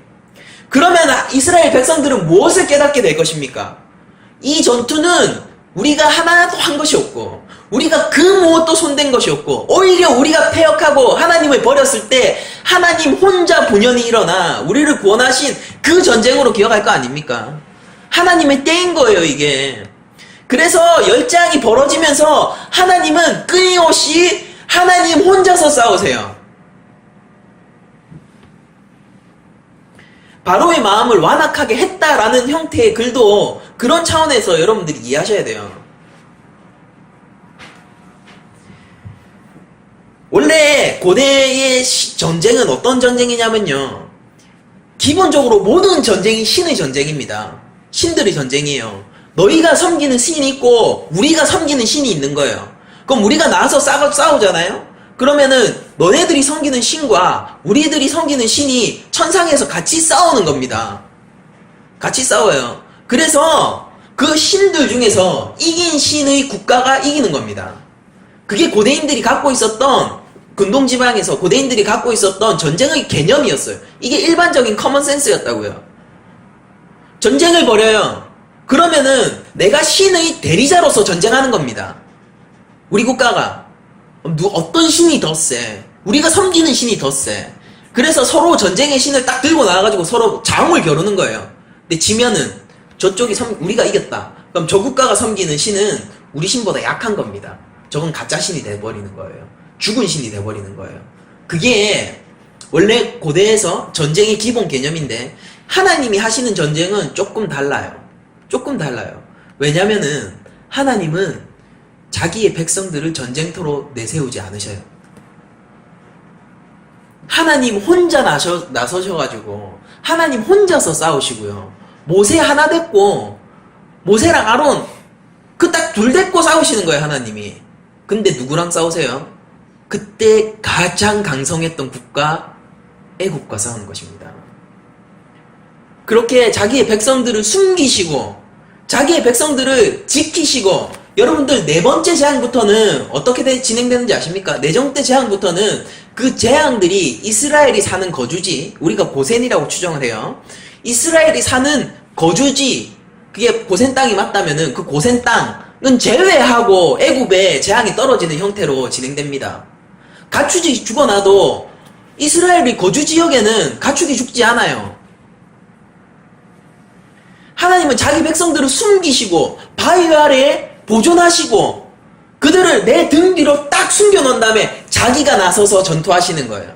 Speaker 1: 그러면 이스라엘 백성들은 무엇을 깨닫게 될 것입니까? 이 전투는 우리가 하나도 한 것이 없고 우리가 그 무엇도 손댄 것이 없고 오히려 우리가 패역하고 하나님을 버렸을 때 하나님 혼자 분연히 일어나 우리를 구원하신 그 전쟁으로 기억할 거 아닙니까? 하나님의 때인 거예요, 이게. 그래서 열재앙이 벌어지면서 하나님은 끊임없이 하나님 혼자서 싸우세요. 바로의 마음을 완악하게 했다라는 형태의 글도 그런 차원에서 여러분들이 이해하셔야 돼요. 원래 고대의 전쟁은 어떤 전쟁이냐면요, 기본적으로 모든 전쟁이 신의 전쟁입니다. 신들의 전쟁이에요. 너희가 섬기는 신이 있고 우리가 섬기는 신이 있는 거예요. 그럼 우리가 나와서 싸우잖아요? 그러면은 너네들이 섬기는 신과 우리들이 섬기는 신이 천상에서 같이 싸우는 겁니다. 같이 싸워요. 그래서 그 신들 중에서 이긴 신의 국가가 이기는 겁니다. 그게 고대인들이 갖고 있었던, 근동지방에서 고대인들이 갖고 있었던 전쟁의 개념이었어요. 이게 일반적인 커먼센스였다고요. 전쟁을 벌여요. 그러면은 내가 신의 대리자로서 전쟁하는 겁니다. 우리 국가가 어떤 신이 더 세? 우리가 섬기는 신이 더 세. 그래서 서로 전쟁의 신을 딱 들고 나와가지고 서로 자웅을 겨루는 거예요. 근데 지면은 저쪽이 우리가 이겼다. 그럼 저 국가가 섬기는 신은 우리 신보다 약한 겁니다. 저건 가짜 신이 돼버리는 거예요. 죽은 신이 돼버리는 거예요. 그게 원래 고대에서 전쟁의 기본 개념인데 하나님이 하시는 전쟁은 조금 달라요. 조금 달라요. 왜냐면은 하나님은 자기의 백성들을 전쟁터로 내세우지 않으셔요. 하나님 혼자 나서셔가지고 하나님 혼자서 싸우시고요. 모세 하나 됐고 모세랑 아론 그 딱 둘 됐고 싸우시는 거예요, 하나님이. 근데 누구랑 싸우세요? 그때 가장 강성했던 국가 애국과 싸우는 것입니다. 그렇게 자기의 백성들을 숨기시고 자기의 백성들을 지키시고, 여러분들 네 번째 재앙부터는 어떻게 진행되는지 아십니까? 네 번째 재앙부터는 그 재앙들이 이스라엘이 사는 거주지, 우리가 고센이라고 추정을 해요. 이스라엘이 사는 거주지, 그게 고센 땅이 맞다면은 그 고센 땅은 제외하고 애굽에 재앙이 떨어지는 형태로 진행됩니다. 가축이 죽어나도 이스라엘이 거주 지역에는 가축이 죽지 않아요. 하나님은 자기 백성들을 숨기시고 바위 아래에 보존하시고 그들을 내 등 뒤로 딱 숨겨놓은 다음에 자기가 나서서 전투하시는 거예요.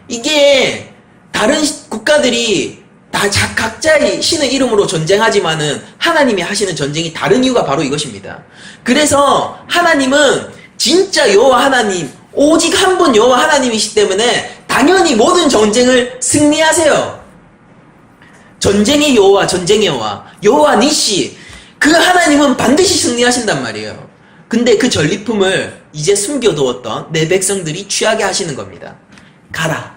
Speaker 1: 이게 다른 국가들이 다 각자의 신의 이름으로 전쟁하지만은 하나님이 하시는 전쟁이 다른 이유가 바로 이것입니다. 그래서 하나님은 진짜 여호와 하나님, 오직 한 분 여호와 하나님이시기 때문에 당연히 모든 전쟁을 승리하세요. 전쟁의 여호와, 전쟁의 여호와, 여호와 니시, 그 하나님은 반드시 승리하신단 말이에요. 근데 그 전리품을 이제 숨겨두었던 내 백성들이 취하게 하시는 겁니다. 가라.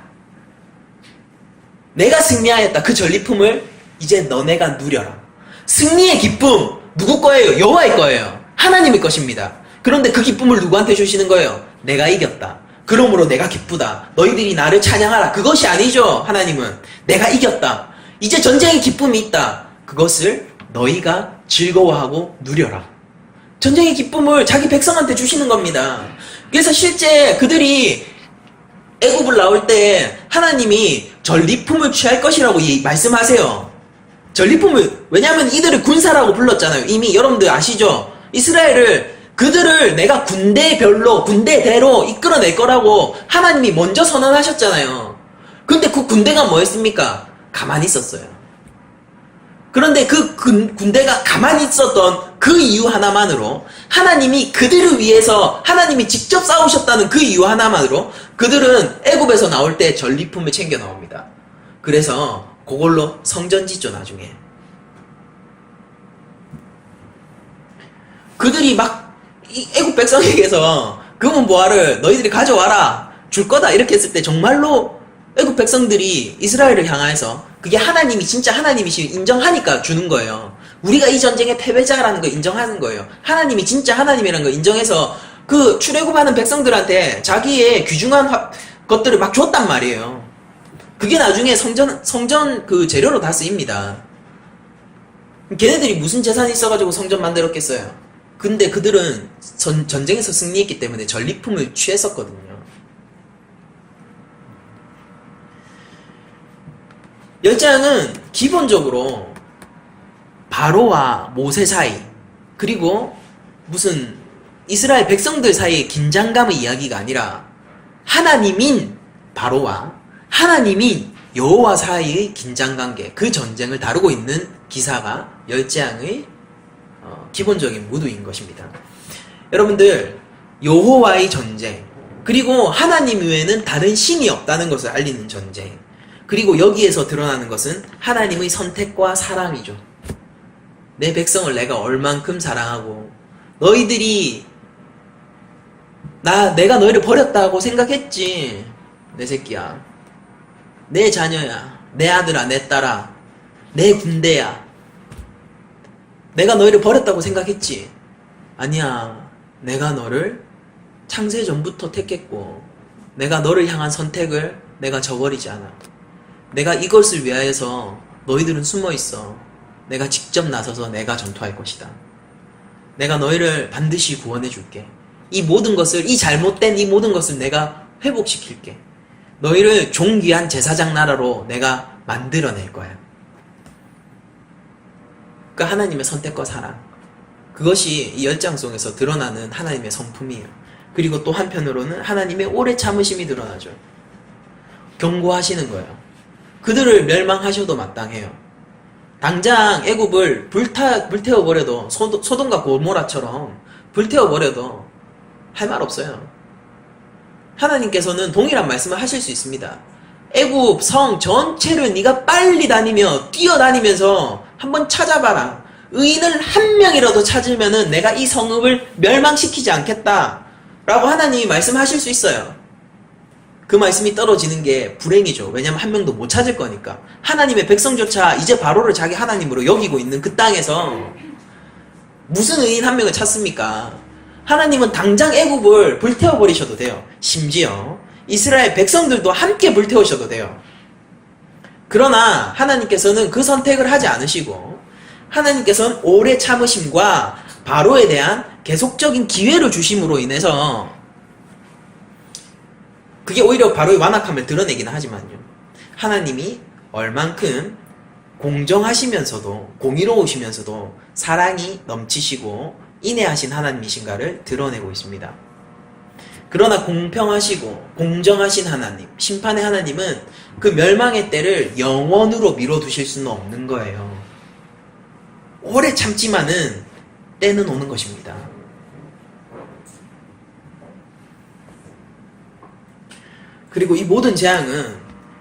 Speaker 1: 내가 승리하였다. 그 전리품을 이제 너네가 누려라. 승리의 기쁨 누구 거예요? 여호와의 거예요. 하나님의 것입니다. 그런데 그 기쁨을 누구한테 주시는 거예요? 내가 이겼다. 그러므로 내가 기쁘다. 너희들이 나를 찬양하라. 그것이 아니죠. 하나님은 내가 이겼다. 이제 전쟁의 기쁨이 있다. 그것을 너희가 즐거워하고 누려라. 전쟁의 기쁨을 자기 백성한테 주시는 겁니다. 그래서 실제 그들이 애굽을 나올 때 하나님이 전리품을 취할 것이라고 말씀하세요. 전리품을, 왜냐하면 이들을 군사라고 불렀잖아요. 이미 여러분들 아시죠? 그들을 내가 군대대로 이끌어낼 거라고 하나님이 먼저 선언하셨잖아요. 근데 그 군대가 뭐였습니까? 가만히 있었어요. 그런데 그 군대가 가만히 있었던 그 이유 하나만으로, 하나님이 그들을 위해서 하나님이 직접 싸우셨다는 그 이유 하나만으로 그들은 애굽에서 나올 때 전리품을 챙겨 나옵니다. 그래서 그걸로 성전 짓죠. 나중에 그들이 막 애굽 백성에게서 금은 보화를 너희들이 가져와라, 줄 거다 이렇게 했을 때 정말로 애굽 백성들이 이스라엘을 향해서 그게 하나님이 진짜 하나님이시 인정하니까 주는 거예요. 우리가 이 전쟁의 패배자라는 걸 인정하는 거예요. 하나님이 진짜 하나님이라는 걸 인정해서 그 출애굽하는 백성들한테 자기의 귀중한 것들을 막 줬단 말이에요. 그게 나중에 성전 그 재료로 다 쓰입니다. 걔네들이 무슨 재산이 있어가지고 성전 만들었겠어요. 근데 그들은 전쟁에서 승리했기 때문에 전리품을 취했었거든요. 열장은 기본적으로 바로와 모세 사이, 그리고 무슨 이스라엘 백성들 사이의 긴장감의 이야기가 아니라 하나님인 바로와 하나님인 여호와 사이의 긴장관계, 그 전쟁을 다루고 있는 기사가 열재앙의 기본적인 무드인 것입니다. 여러분들, 여호와의 전쟁, 그리고 하나님 외에는 다른 신이 없다는 것을 알리는 전쟁, 그리고 여기에서 드러나는 것은 하나님의 선택과 사랑이죠. 내 백성을 내가 얼만큼 사랑하고, 너희들이 내가 너희를 버렸다고 생각했지. 내 새끼야, 내 자녀야, 내 아들아, 내 딸아, 내 군대야. 내가 너희를 버렸다고 생각했지. 아니야. 내가 너를 창세전부터 택했고, 내가 너를 향한 선택을 내가 저버리지 않아. 내가 이것을 위하여서 너희들은 숨어있어. 내가 직접 나서서 내가 전투할 것이다. 내가 너희를 반드시 구원해 줄게. 이 모든 것을, 이 잘못된 이 모든 것을 내가 회복시킬게. 너희를 존귀한 제사장 나라로 내가 만들어낼 거야. 그 하나님의 선택과 사랑, 그것이 이 열장송에서 드러나는 하나님의 성품이에요. 그리고 또 한편으로는 하나님의 오래 참으심이 드러나죠. 경고하시는 거예요. 그들을 멸망하셔도 마땅해요. 당장 애굽을 불태워버려도, 소돔과 고모라처럼 불태워버려도 할 말 없어요. 하나님께서는 동일한 말씀을 하실 수 있습니다. 애굽 성 전체를 네가 빨리 뛰어다니면서 한번 찾아봐라. 의인을 한 명이라도 찾으면은 내가 이 성읍을 멸망시키지 않겠다 라고 하나님이 말씀하실 수 있어요. 그 말씀이 떨어지는 게 불행이죠. 왜냐면 한 명도 못 찾을 거니까. 하나님의 백성조차 이제 바로를 자기 하나님으로 여기고 있는 그 땅에서 무슨 의인 한 명을 찾습니까? 하나님은 당장 애굽을 불태워버리셔도 돼요. 심지어 이스라엘 백성들도 함께 불태우셔도 돼요. 그러나 하나님께서는 그 선택을 하지 않으시고, 하나님께서는 오래 참으심과 바로에 대한 계속적인 기회를 주심으로 인해서, 그게 오히려 바로의 완악함을 드러내기는 하지만요, 하나님이 얼만큼 공정하시면서도 공의로우시면서도 사랑이 넘치시고 인애하신 하나님이신가를 드러내고 있습니다. 그러나 공평하시고 공정하신 하나님, 심판의 하나님은 그 멸망의 때를 영원으로 미뤄두실 수는 없는 거예요. 오래 참지만은 때는 오는 것입니다. 그리고 이 모든 재앙은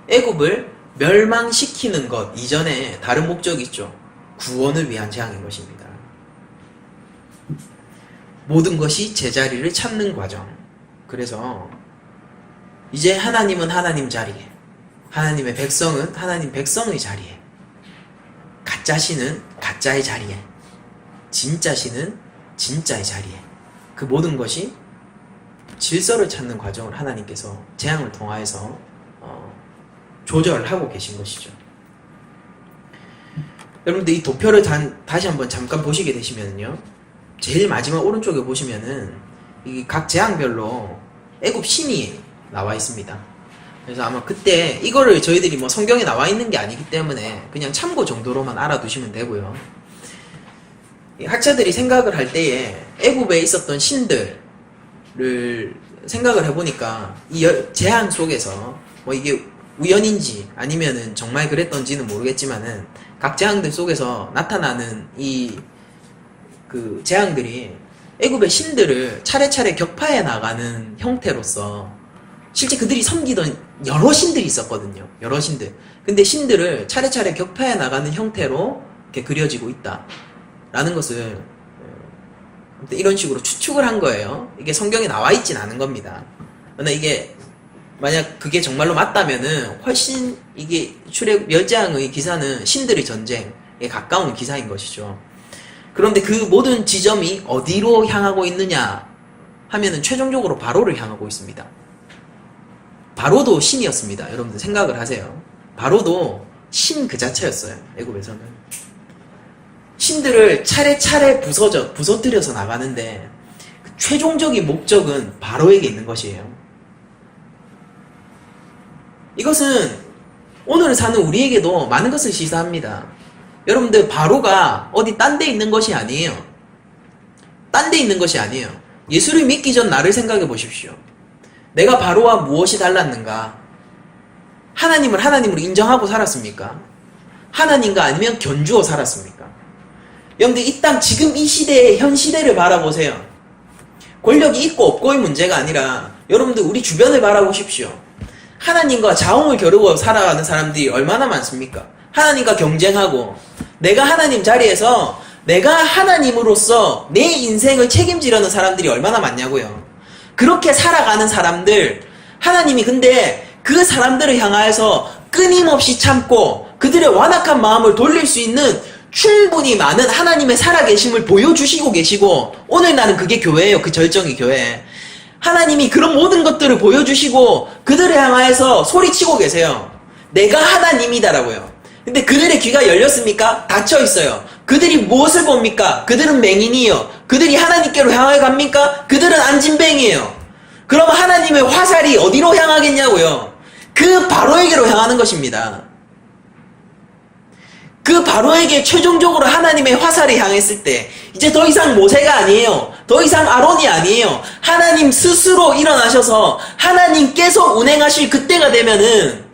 Speaker 1: 애굽을 멸망시키는 것 이전에 다른 목적이 있죠. 구원을 위한 재앙인 것입니다. 모든 것이 제자리를 찾는 과정. 그래서 이제 하나님은 하나님 자리에, 하나님의 백성은 하나님 백성의 자리에, 가짜 신은 가짜의 자리에, 진짜 신은 진짜의 자리에, 그 모든 것이 질서를 찾는 과정을 하나님께서 재앙을 통하여서 조절하고 계신 것이죠. 여러분들 이 도표를 다시 한번 잠깐 보시게 되시면요, 제일 마지막 오른쪽에 보시면은 이 각 재앙별로 애굽 신이 나와 있습니다. 그래서 아마 그때 이거를 저희들이 뭐 성경에 나와 있는 게 아니기 때문에 그냥 참고 정도로만 알아두시면 되고요. 학자들이 생각을 할 때에 애굽에 있었던 신들을 생각을 해보니까 이 재앙 속에서 뭐 이게 우연인지 아니면은 정말 그랬던지는 모르겠지만은 각 재앙들 속에서 나타나는 그 재앙들이 애굽의 신들을 차례차례 격파해 나가는 형태로서, 실제 그들이 섬기던 여러 신들이 있었거든요. 여러 신들. 근데 신들을 차례차례 격파해 나가는 형태로 이렇게 그려지고 있다 라는 것을 이런 식으로 추측을 한 거예요. 이게 성경에 나와 있진 않은 겁니다. 그러나 이게 만약 그게 정말로 맞다면은 훨씬 이게 멸재앙의 기사는 신들의 전쟁에 가까운 기사인 것이죠. 그런데 그 모든 지점이 어디로 향하고 있느냐 하면은 최종적으로 바로를 향하고 있습니다. 바로도 신이었습니다. 여러분들 생각을 하세요. 바로도 신 그 자체였어요. 애굽에서는 신들을 차례차례 부서뜨려서 나가는데 그 최종적인 목적은 바로에게 있는 것이에요. 이것은 오늘 사는 우리에게도 많은 것을 시사합니다. 여러분들 바로가 어디 딴 데 있는 것이 아니에요. 딴 데 있는 것이 아니에요. 예수를 믿기 전 나를 생각해 보십시오. 내가 바로와 무엇이 달랐는가? 하나님을 하나님으로 인정하고 살았습니까? 하나님과 아니면 견주어 살았습니까? 여러분들 이 땅 지금 이 시대의 현 시대를 바라보세요. 권력이 있고 없고의 문제가 아니라 여러분들 우리 주변을 바라보십시오. 하나님과 자웅을 겨루고 살아가는 사람들이 얼마나 많습니까? 하나님과 경쟁하고 내가 하나님 자리에서 내가 하나님으로서 내 인생을 책임지려는 사람들이 얼마나 많냐고요. 그렇게 살아가는 사람들, 하나님이 근데 그 사람들을 향하여서 끊임없이 참고 그들의 완악한 마음을 돌릴 수 있는 충분히 많은 하나님의 살아계심을 보여주시고 계시고, 오늘 나는 그게 교회예요. 그 절정이 교회. 하나님이 그런 모든 것들을 보여주시고 그들을 향하여서 소리치고 계세요. 내가 하나님이다라고요. 근데 그들의 귀가 열렸습니까? 닫혀 있어요. 그들이 무엇을 봅니까? 그들은 맹인이요. 그들이 하나님께로 향하여 갑니까? 그들은 안진뱅이에요. 그럼 하나님의 화살이 어디로 향하겠냐고요? 그 바로에게로 향하는 것입니다. 그 바로에게 최종적으로 하나님의 화살이 향했을 때 이제 더 이상 모세가 아니에요. 더 이상 아론이 아니에요. 하나님 스스로 일어나셔서 하나님께서 운행하실 그때가 되면은,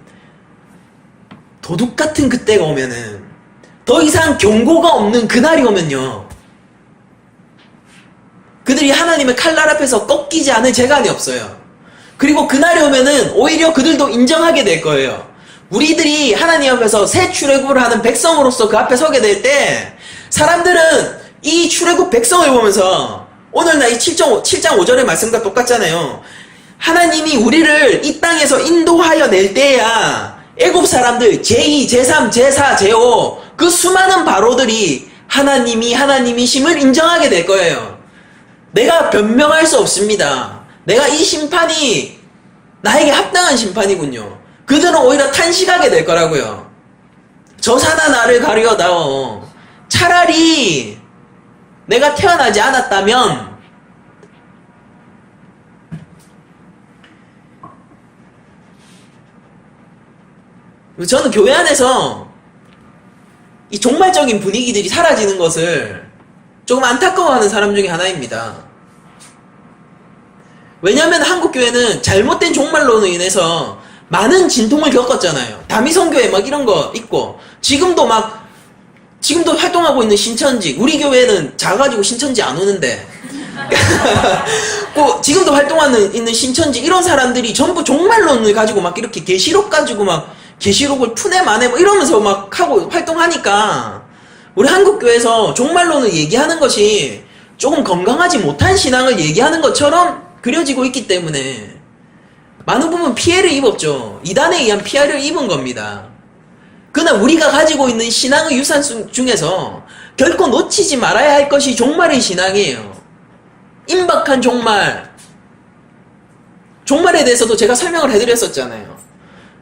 Speaker 1: 도둑 같은 그때가 오면은, 더 이상 경고가 없는 그날이 오면요, 그들이 하나님의 칼날 앞에서 꺾이지 않을 재간이 없어요. 그리고 그날이 오면은 오히려 그들도 인정하게 될 거예요. 우리들이 하나님 앞에서 새 출애굽을 하는 백성으로서 그 앞에 서게 될 때 사람들은 이 출애굽 백성을 보면서, 오늘날 이 7장 5절의 말씀과 똑같잖아요. 하나님이 우리를 이 땅에서 인도하여 낼 때야 애굽 사람들 제2, 제3, 제4, 제5 그 수많은 바로들이 하나님이 하나님이심을 인정하게 될 거예요. 내가 변명할 수 없습니다. 내가 이 심판이 나에게 합당한 심판이군요. 그들은 오히려 탄식하게 될 거라고요. 저 사나 나를 가리어다오. 차라리 내가 태어나지 않았다면 저는 교회 안에서 이 종말적인 분위기들이 사라지는 것을 조금 안타까워하는 사람 중에 하나입니다. 왜냐하면 한국교회는 잘못된 종말론으로 인해서 많은 진통을 겪었잖아요. 다미성교회 막 이런 거 있고, 지금도 활동하고 있는 신천지, 우리 교회는 작아가지고 신천지 안 오는데 지금도 활동하는 있는 신천지, 이런 사람들이 전부 종말론을 가지고 막 이렇게 계시록 가지고 막 계시록을 푸네 마네 뭐 이러면서 막 하고 활동하니까, 우리 한국교회에서 종말론을 얘기하는 것이 조금 건강하지 못한 신앙을 얘기하는 것처럼 그려지고 있기 때문에 많은 부분 피해를 입었죠. 이단에 의한 피해를 입은 겁니다. 그러나 우리가 가지고 있는 신앙의 유산 중에서 결코 놓치지 말아야 할 것이 종말의 신앙이에요. 임박한 종말. 종말에 대해서도 제가 설명을 해드렸었잖아요.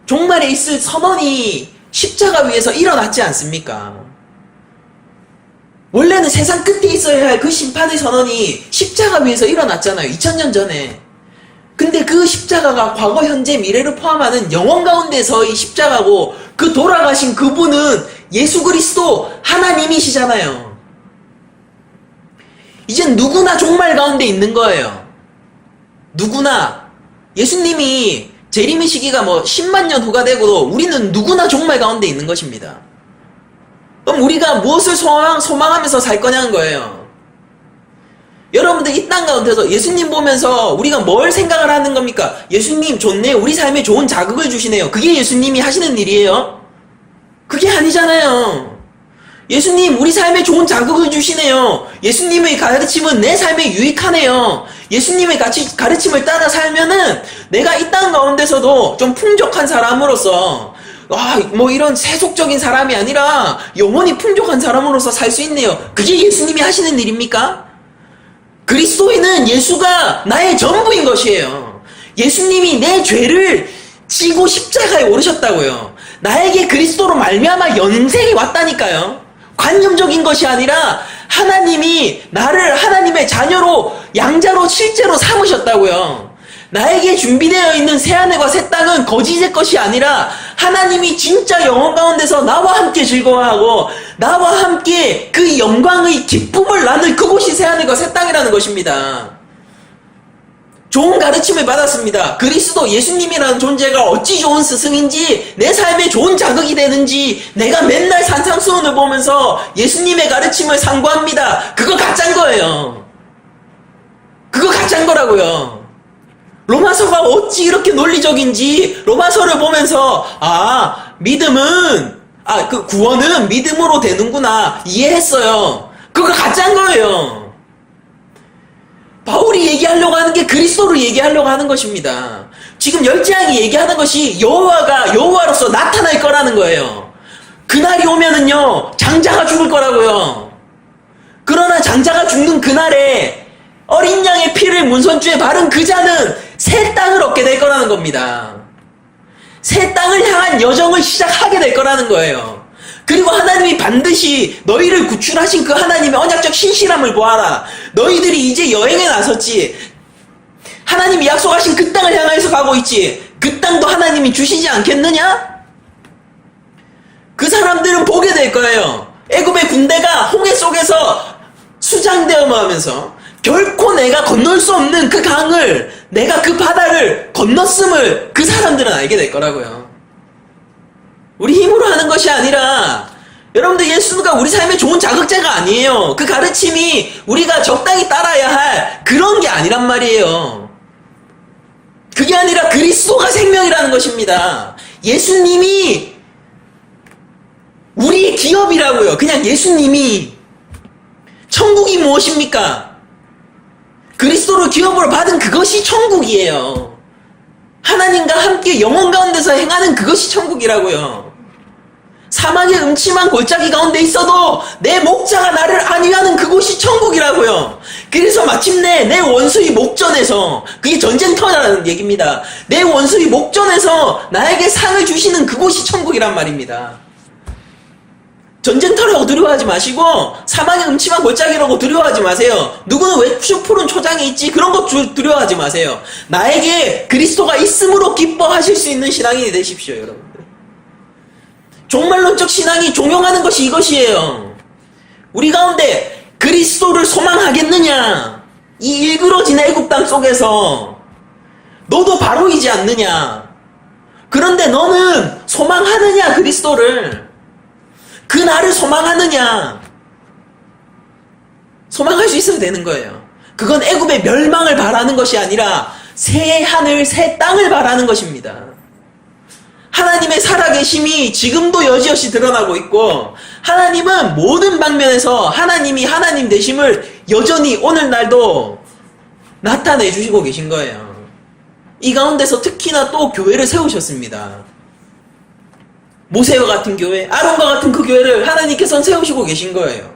Speaker 1: 종말에 있을 선언이 십자가 위에서 일어났지 않습니까? 원래는 세상 끝에 있어야 할 그 심판의 선언이 십자가 위에서 일어났잖아요. 2000년 전에. 근데 그 십자가가 과거, 현재, 미래를 포함하는 영원 가운데서의 십자가고 그 돌아가신 그분은 예수 그리스도 하나님이시잖아요. 이젠 누구나 종말 가운데 있는 거예요. 누구나. 예수님이 재림의 시기가 10만 년 후가 되고도 우리는 누구나 종말 가운데 있는 것입니다. 그럼 우리가 무엇을 소망하면서 살 거냐는 거예요. 여러분들 이 땅 가운데서 예수님 보면서 우리가 뭘 생각을 하는 겁니까? 예수님 좋네. 우리 삶에 좋은 자극을 주시네요. 그게 예수님이 하시는 일이에요? 그게 아니잖아요. 예수님 우리 삶에 좋은 자극을 주시네요. 예수님의 가르침은 내 삶에 유익하네요. 예수님의 가르침을 따라 살면은 내가 이 땅 가운데서도 좀 풍족한 사람으로서 이런 세속적인 사람이 아니라 영원히 풍족한 사람으로서 살 수 있네요. 그게 예수님이 하시는 일입니까? 그리스도인은 예수가 나의 전부인 것이에요. 예수님이 내 죄를 지고 십자가에 오르셨다고요. 나에게 그리스도로 말미암아 영생이 왔다니까요. 관념적인 것이 아니라 하나님이 나를 하나님의 자녀로 양자로 실제로 삼으셨다고요. 나에게 준비되어 있는 새하늘과 새 땅은 거짓의 것이 아니라 하나님이 진짜 영원 가운데서 나와 함께 즐거워하고 나와 함께 그 영광의 기쁨을 나눌 그곳이 새하늘과 새 땅이라는 것입니다. 좋은 가르침을 받았습니다. 그리스도 예수님이라는 존재가 어찌 좋은 스승인지 내 삶에 좋은 자극이 되는지 내가 맨날 산상수훈을 보면서 예수님의 가르침을 상고합니다. 그거 가짜인 거예요. 그거 가짜인 거라고요. 로마서가 어찌 이렇게 논리적인지 로마서를 보면서 믿음은 그 구원은 믿음으로 되는구나 이해했어요. 그거 가짜인 거예요. 바울이 얘기하려고 하는 게 그리스도를 얘기하려고 하는 것입니다. 지금 열재앙이 얘기하는 것이 여호와가 여호와로서 나타날 거라는 거예요. 그날이 오면은요 장자가 죽을 거라고요. 그러나 장자가 죽는 그날에 어린 양의 피를 문선주에 바른 그 자는 새 땅을 얻게 될 거라는 겁니다. 새 땅을 향한 여정을 시작하게 될 거라는 거예요. 그리고 하나님이 반드시 너희를 구출하신 그 하나님의 언약적 신실함을 보아라. 너희들이 이제 여행에 나섰지. 하나님이 약속하신 그 땅을 향해서 가고 있지. 그 땅도 하나님이 주시지 않겠느냐? 그 사람들은 보게 될 거예요. 애굽의 군대가 홍해 속에서 수장되어가면서 결코 내가 건널 수 없는 그 강을, 내가 그 바다를 건넜음을 그 사람들은 알게 될 거라고요. 우리 힘으로 하는 것이 아니라, 여러분들 예수가 우리 삶에 좋은 자극제가 아니에요. 그 가르침이 우리가 적당히 따라야 할 그런 게 아니란 말이에요. 그게 아니라 그리스도가 생명이라는 것입니다. 예수님이 우리의 기업이라고요. 그냥 예수님이. 천국이 무엇입니까? 그리스도를 기업으로 받은 그것이 천국이에요. 하나님과 함께 영원 가운데서 행하는 그것이 천국이라고요. 사막의 음침한 골짜기 가운데 있어도 내 목자가 나를 안위하는 그곳이 천국이라고요. 그래서 마침내 내 원수의 목전에서, 그게 전쟁터라는 얘기입니다. 내 원수의 목전에서 나에게 상을 주시는 그곳이 천국이란 말입니다. 전쟁터라고 두려워하지 마시고 사막의 음침한 골짜기라고 두려워하지 마세요. 누구는 왜 푸른 초장이 있지? 그런 것 두려워하지 마세요. 나에게 그리스도가 있음으로 기뻐하실 수 있는 신앙인이 되십시오, 여러분들. 종말론적 신앙이 종용하는 것이 이것이에요. 우리 가운데 그리스도를 소망하겠느냐? 이 일그러진 애굽 땅 속에서 너도 바로이지 않느냐? 그런데 너는 소망하느냐, 그리스도를? 그 날을 소망하느냐? 소망할 수 있어야 되는 거예요. 그건 애굽의 멸망을 바라는 것이 아니라 새 하늘 새 땅을 바라는 것입니다. 하나님의 살아계심이 지금도 여지없이 드러나고 있고, 하나님은 모든 방면에서 하나님이 하나님 되심을 여전히 오늘날도 나타내 주시고 계신 거예요. 이 가운데서 특히나 또 교회를 세우셨습니다. 모세와 같은 교회, 아론과 같은 그 교회를 하나님께서는 세우시고 계신 거예요.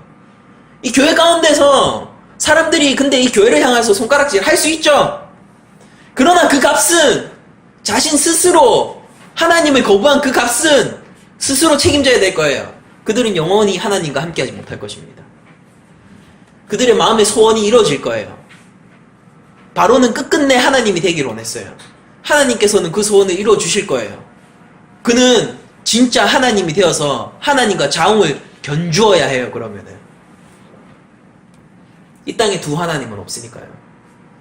Speaker 1: 이 교회 가운데서 사람들이 근데 이 교회를 향해서 손가락질 할 수 있죠. 그러나 그 값은 자신 스스로 하나님을 거부한 그 값은 스스로 책임져야 될 거예요. 그들은 영원히 하나님과 함께하지 못할 것입니다. 그들의 마음의 소원이 이루어질 거예요. 바로는 끝끝내 하나님이 되기를 원했어요. 하나님께서는 그 소원을 이루어 주실 거예요. 그는 진짜 하나님이 되어서 하나님과 자웅을 견주어야 해요. 그러면은 이 땅에 두 하나님은 없으니까요.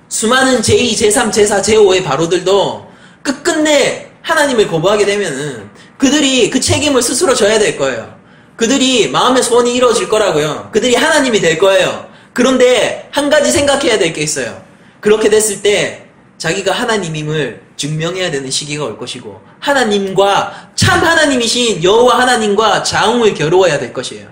Speaker 1: 수많은 제2, 제3, 제4, 제5의 바로들도 끝끝내 하나님을 거부하게 되면은 그들이 그 책임을 스스로 져야 될 거예요. 그들이 마음의 소원이 이루어질 거라고요. 그들이 하나님이 될 거예요. 그런데 한 가지 생각해야 될 게 있어요. 그렇게 됐을 때 자기가 하나님임을 증명해야 되는 시기가 올 것이고 하나님과 참 하나님이신 여호와 하나님과 자웅을 겨루어야 될 것이에요.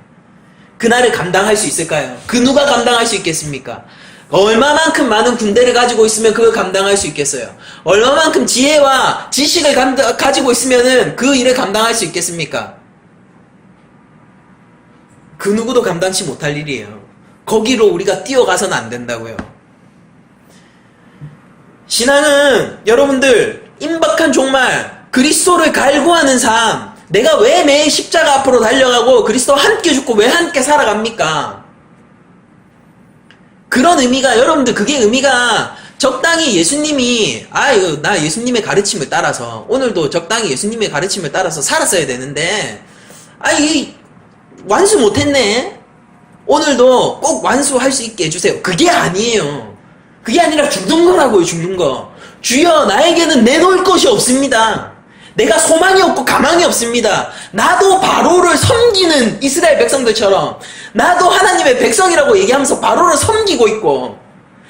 Speaker 1: 그날을 감당할 수 있을까요? 그 누가 감당할 수 있겠습니까? 얼마만큼 많은 군대를 가지고 있으면 그걸 감당할 수 있겠어요? 얼마만큼 지혜와 지식을 가지고 있으면 그 일을 감당할 수 있겠습니까? 그 누구도 감당치 못할 일이에요. 거기로 우리가 뛰어가서는 안 된다고요. 신앙은 여러분들 임박한 종말 그리스도를 갈구하는 삶, 내가 왜 매일 십자가 앞으로 달려가고 그리스도와 함께 죽고 왜 함께 살아갑니까? 그런 의미가 여러분들 그게 의미가 적당히 예수님이 나 예수님의 가르침을 따라서 오늘도 적당히 예수님의 가르침을 따라서 살았어야 되는데 완수 못했네. 오늘도 꼭 완수할 수 있게 해주세요. 그게 아니에요. 그게 아니라 죽는 거라고요. 죽는 거. 주여 나에게는 내놓을 것이 없습니다. 내가 소망이 없고 가망이 없습니다. 나도 바로를 섬기는 이스라엘 백성들처럼 나도 하나님의 백성이라고 얘기하면서 바로를 섬기고 있고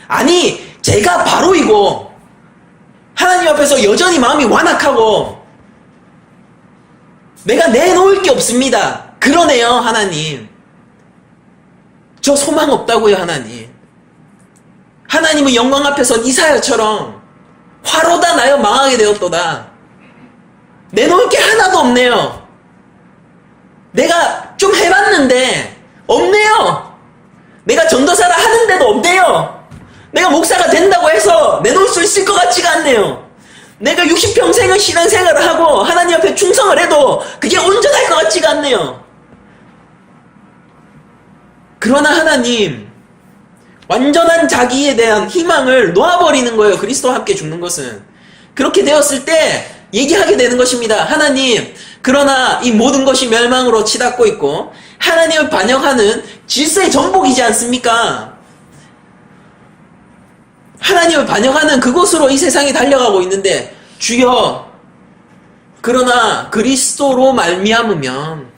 Speaker 1: 아니 제가 바로이고 하나님 앞에서 여전히 마음이 완악하고 내가 내놓을 게 없습니다. 그러네요. 하나님 저 소망 없다고요. 하나님 하나님은 영광 앞에서 이사야처럼 화로다 나여 망하게 되었도다. 내놓을 게 하나도 없네요. 내가 좀 해봤는데 없네요. 내가 전도사를 하는데도 없네요. 내가 목사가 된다고 해서 내놓을 수 있을 것 같지가 않네요. 내가 60평생을 신앙생활을 하고 하나님 앞에 충성을 해도 그게 온전할 것 같지가 않네요. 그러나 하나님 완전한 자기에 대한 희망을 놓아버리는 거예요. 그리스도와 함께 죽는 것은. 그렇게 되었을 때 얘기하게 되는 것입니다. 하나님, 그러나 이 모든 것이 멸망으로 치닫고 있고 하나님을 반역하는 질서의 전복이지 않습니까? 하나님을 반역하는 그곳으로 이 세상이 달려가고 있는데 주여, 그러나 그리스도로 말미암으면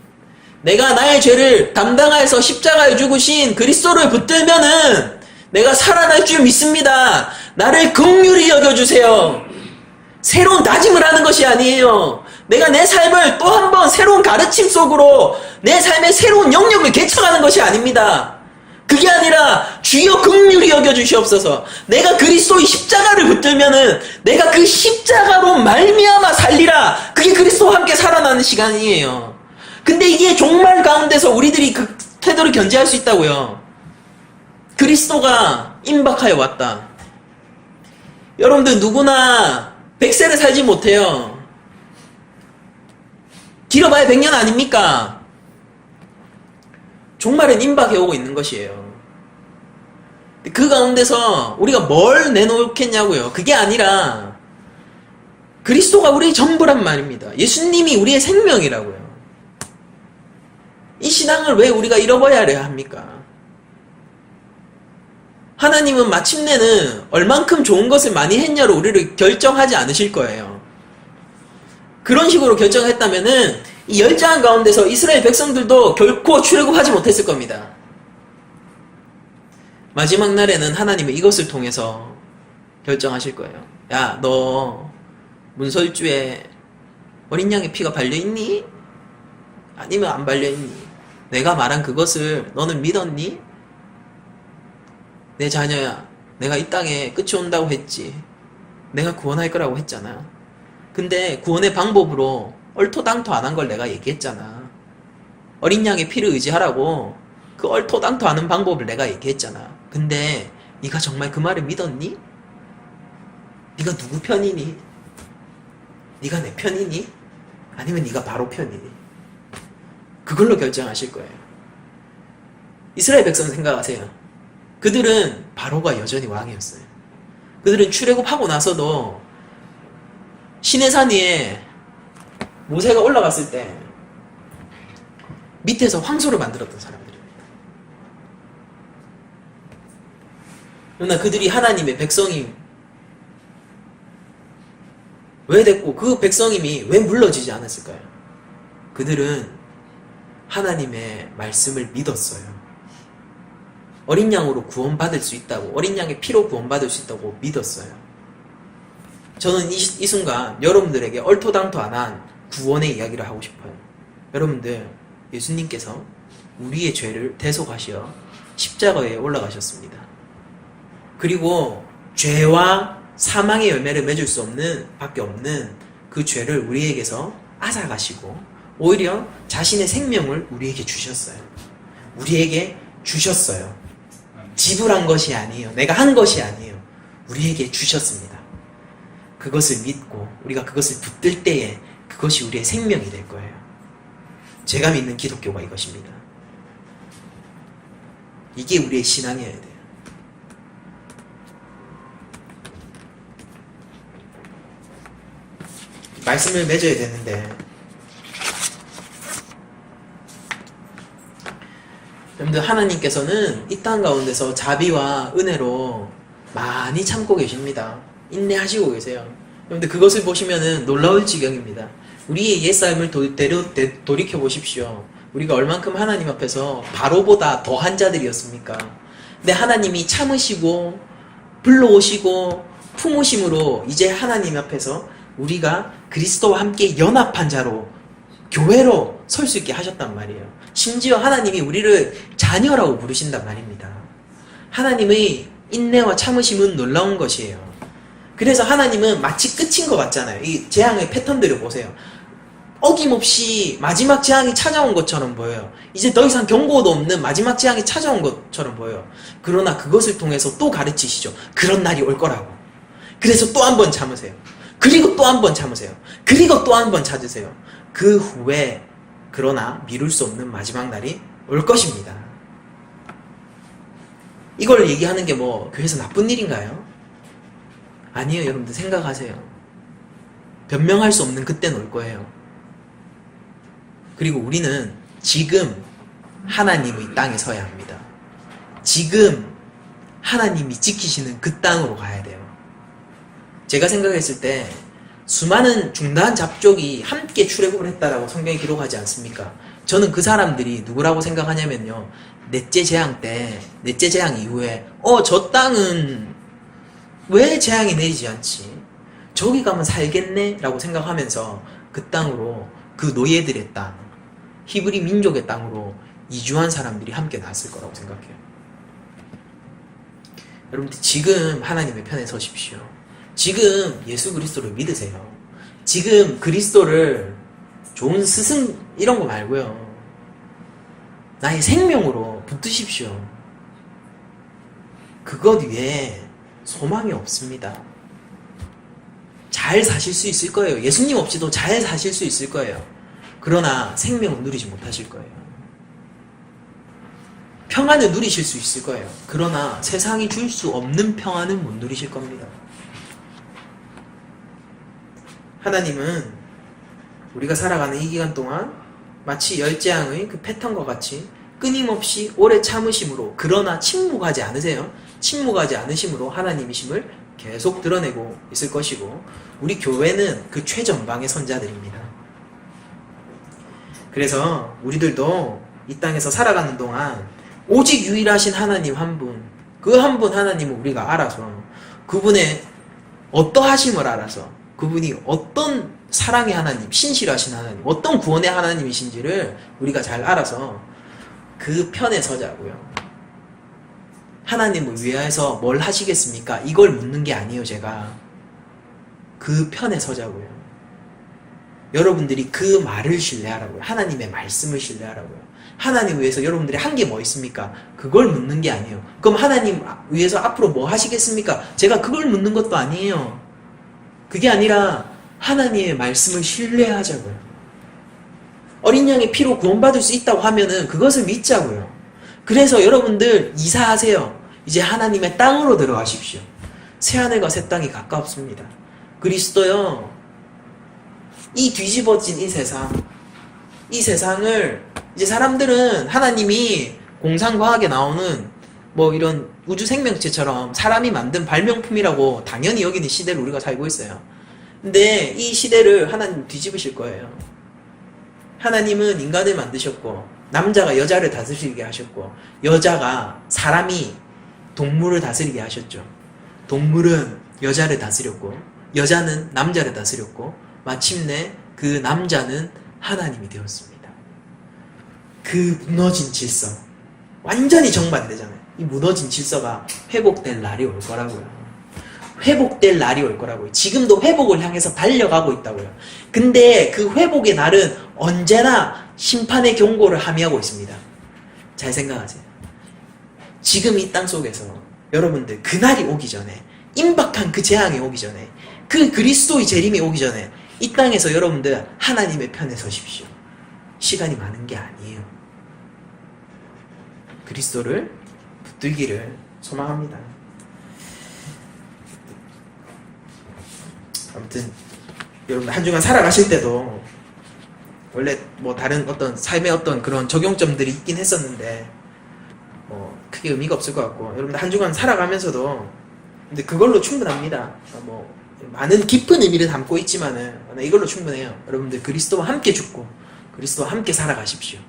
Speaker 1: 내가 나의 죄를 담당하여서 십자가에 죽으신 그리스도를 붙들면은 내가 살아날 줄 믿습니다. 나를 긍휼히 여겨주세요. 새로운 다짐을 하는 것이 아니에요. 내가 내 삶을 또 한 번 새로운 가르침 속으로 내 삶의 새로운 영역을 개척하는 것이 아닙니다. 그게 아니라 주여 긍휼히 여겨주시옵소서. 내가 그리스도의 십자가를 붙들면은 내가 그 십자가로 말미암아 살리라. 그게 그리스도와 함께 살아나는 시간이에요. 근데 이게 종말 가운데서 우리들이 그 태도를 견제할 수 있다고요. 그리스도가 임박하여 왔다. 여러분들 누구나 100세를 살지 못해요. 길어봐야 100년 아닙니까? 종말은 임박해 오고 있는 것이에요. 그 가운데서 우리가 뭘 내놓겠냐고요. 그게 아니라 그리스도가 우리의 전부란 말입니다. 예수님이 우리의 생명이라고요. 이 신앙을 왜 우리가 잃어버려야 합니까? 하나님은 마침내는 얼만큼 좋은 것을 많이 했냐로 우리를 결정하지 않으실 거예요. 그런 식으로 결정했다면은 이 열장한 가운데서 이스라엘 백성들도 결코 출애굽하지 못했을 겁니다. 마지막 날에는 하나님은 이것을 통해서 결정하실 거예요. 야, 너 문설주에 어린 양의 피가 발려있니? 아니면 안 발려있니? 내가 말한 그것을 너는 믿었니? 내 자녀야, 내가 이 땅에 끝이 온다고 했지. 내가 구원할 거라고 했잖아. 근데 구원의 방법으로 얼토당토 안 한 걸 내가 얘기했잖아. 어린 양의 피를 의지하라고 그 얼토당토 하는 방법을 내가 얘기했잖아. 근데 네가 정말 그 말을 믿었니? 네가 누구 편이니? 네가 내 편이니? 아니면 네가 바로 편이니? 그걸로 결정하실 거예요. 이스라엘 백성 생각하세요. 그들은 바로가 여전히 왕이었어요. 그들은 출애굽하고 나서도 시내산 위에 모세가 올라갔을 때 밑에서 황소를 만들었던 사람들입니다. 그러나 그들이 하나님의 백성이 왜 됐고 그 백성임이 왜 물러지지 않았을까요? 그들은 하나님의 말씀을 믿었어요. 어린 양으로 구원받을 수 있다고, 어린 양의 피로 구원받을 수 있다고 믿었어요. 저는 이 순간 여러분들에게 얼토당토 안 한 구원의 이야기를 하고 싶어요. 여러분들, 예수님께서 우리의 죄를 대속하시어 십자가에 올라가셨습니다. 그리고 죄와 사망의 열매를 맺을 수 없는 밖에 없는 그 죄를 우리에게서 앗아가시고 오히려 자신의 생명을 우리에게 주셨어요. 우리에게 주셨어요. 지불한 것이 아니에요. 내가 한 것이 아니에요. 우리에게 주셨습니다. 그것을 믿고 우리가 그것을 붙들 때에 그것이 우리의 생명이 될 거예요. 제가 믿는 기독교가 이것입니다. 이게 우리의 신앙이어야 돼요. 말씀을 맺어야 되는데 여러분들, 하나님께서는 이 땅 가운데서 자비와 은혜로 많이 참고 계십니다. 인내하시고 계세요. 여러분들, 그것을 보시면은 놀라울 지경입니다. 우리의 옛삶을 돌이켜 보십시오. 우리가 얼만큼 하나님 앞에서 바로보다 더한 자들이었습니까? 근데 하나님이 참으시고 불러오시고 품으심으로 이제 하나님 앞에서 우리가 그리스도와 함께 연합한 자로 교회로 설 수 있게 하셨단 말이에요. 심지어 하나님이 우리를 자녀라고 부르신단 말입니다. 하나님의 인내와 참으심은 놀라운 것이에요. 그래서 하나님은 마치 끝인 것 같잖아요. 이 재앙의 패턴들을 보세요. 어김없이 마지막 재앙이 찾아온 것처럼 보여요. 이제 더 이상 경고도 없는 마지막 재앙이 찾아온 것처럼 보여요. 그러나 그것을 통해서 또 가르치시죠. 그런 날이 올 거라고. 그래서 또 한 번 참으세요. 그리고 또 한 번 참으세요. 그리고 또 한 번 찾으세요. 그 후에 그러나 미룰 수 없는 마지막 날이 올 것입니다. 이걸 얘기하는 게 뭐 교회에서 나쁜 일인가요? 아니에요. 여러분들 생각하세요. 변명할 수 없는 그때는 올 거예요. 그리고 우리는 지금 하나님의 땅에 서야 합니다. 지금 하나님이 지키시는 그 땅으로 가야 돼요. 제가 생각했을 때 수많은 중다한 잡족이 함께 출애굽을 했다라고 성경이 기록하지 않습니까? 저는 그 사람들이 누구라고 생각하냐면요, 넷째 재앙 때, 넷째 재앙 이후에 저 땅은 왜 재앙이 내리지 않지? 저기 가면 살겠네? 라고 생각하면서 그 땅으로, 그 노예들의 땅, 히브리 민족의 땅으로 이주한 사람들이 함께 나왔을 거라고 생각해요. 여러분들, 지금 하나님의 편에 서십시오. 지금 예수 그리스도를 믿으세요. 지금 그리스도를 좋은 스승 이런 거 말고요, 나의 생명으로 붙드십시오. 그것 위에 소망이 없습니다. 잘 사실 수 있을 거예요. 예수님 없이도 잘 사실 수 있을 거예요. 그러나 생명을 누리지 못하실 거예요. 평안을 누리실 수 있을 거예요. 그러나 세상이 줄 수 없는 평안은 못 누리실 겁니다. 하나님은 우리가 살아가는 이 기간 동안 마치 열재앙의 그 패턴과 같이 끊임없이 오래 참으심으로, 그러나 침묵하지 않으세요. 침묵하지 않으심으로 하나님이심을 계속 드러내고 있을 것이고, 우리 교회는 그 최전방의 선자들입니다. 그래서 우리들도 이 땅에서 살아가는 동안 오직 유일하신 하나님 한 분, 그 한 분 하나님을 우리가 알아서, 그분의 어떠하심을 알아서, 그분이 어떤 사랑의 하나님, 신실하신 하나님, 어떤 구원의 하나님이신지를 우리가 잘 알아서 그 편에 서자고요. 하나님을 위해서 뭘 하시겠습니까? 이걸 묻는 게 아니에요. 제가 그 편에 서자고요. 여러분들이 그 말을 신뢰하라고요. 하나님의 말씀을 신뢰하라고요. 하나님 위해서 여러분들이 한 게 뭐 있습니까? 그걸 묻는 게 아니에요. 그럼 하나님 위해서 앞으로 뭐 하시겠습니까? 제가 그걸 묻는 것도 아니에요. 그게 아니라 하나님의 말씀을 신뢰하자고요. 어린 양의 피로 구원받을 수 있다고 하면은 그것을 믿자고요. 그래서 여러분들 이사하세요. 이제 하나님의 땅으로 들어가십시오. 새하늘과 새 땅이 가깝습니다. 그리스도요, 이 뒤집어진 이 세상을 이제 사람들은 하나님이 공상과학에 나오는 뭐 이런 우주 생명체처럼 사람이 만든 발명품이라고 당연히 여기는 시대를 우리가 살고 있어요. 근데 이 시대를 하나님 뒤집으실 거예요. 하나님은 인간을 만드셨고 남자가 여자를 다스리게 하셨고 여자가 사람이 동물을 다스리게 하셨죠. 동물은 여자를 다스렸고 여자는 남자를 다스렸고 마침내 그 남자는 하나님이 되었습니다. 그 무너진 질서, 완전히 정반대잖아요. 이 무너진 질서가 회복될 날이 올 거라고요. 회복될 날이 올 거라고요. 지금도 회복을 향해서 달려가고 있다고요. 근데 그 회복의 날은 언제나 심판의 경고를 함의하고 있습니다. 잘 생각하세요. 지금 이 땅 속에서 여러분들 그날이 오기 전에, 임박한 그 재앙이 오기 전에, 그 그리스도의 재림이 오기 전에 이 땅에서 여러분들 하나님의 편에 서십시오. 시간이 많은 게 아니에요. 그리스도를 붙들기를 소망합니다. 아무튼 여러분 한 주간 살아가실 때도 원래 뭐 다른 어떤 삶의 어떤 그런 적용점들이 있긴 했었는데 뭐 크게 의미가 없을 것 같고, 여러분들 한 주간 살아가면서도 근데 그걸로 충분합니다. 뭐 많은 깊은 의미를 담고 있지만은 이걸로 충분해요. 여러분들 그리스도와 함께 죽고 그리스도와 함께 살아가십시오.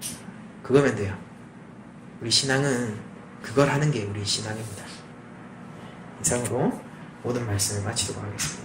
Speaker 1: 그거면 돼요. 우리 신앙은 그걸 하는 게 우리 신앙입니다. 이상으로 모든 말씀을 마치도록 하겠습니다.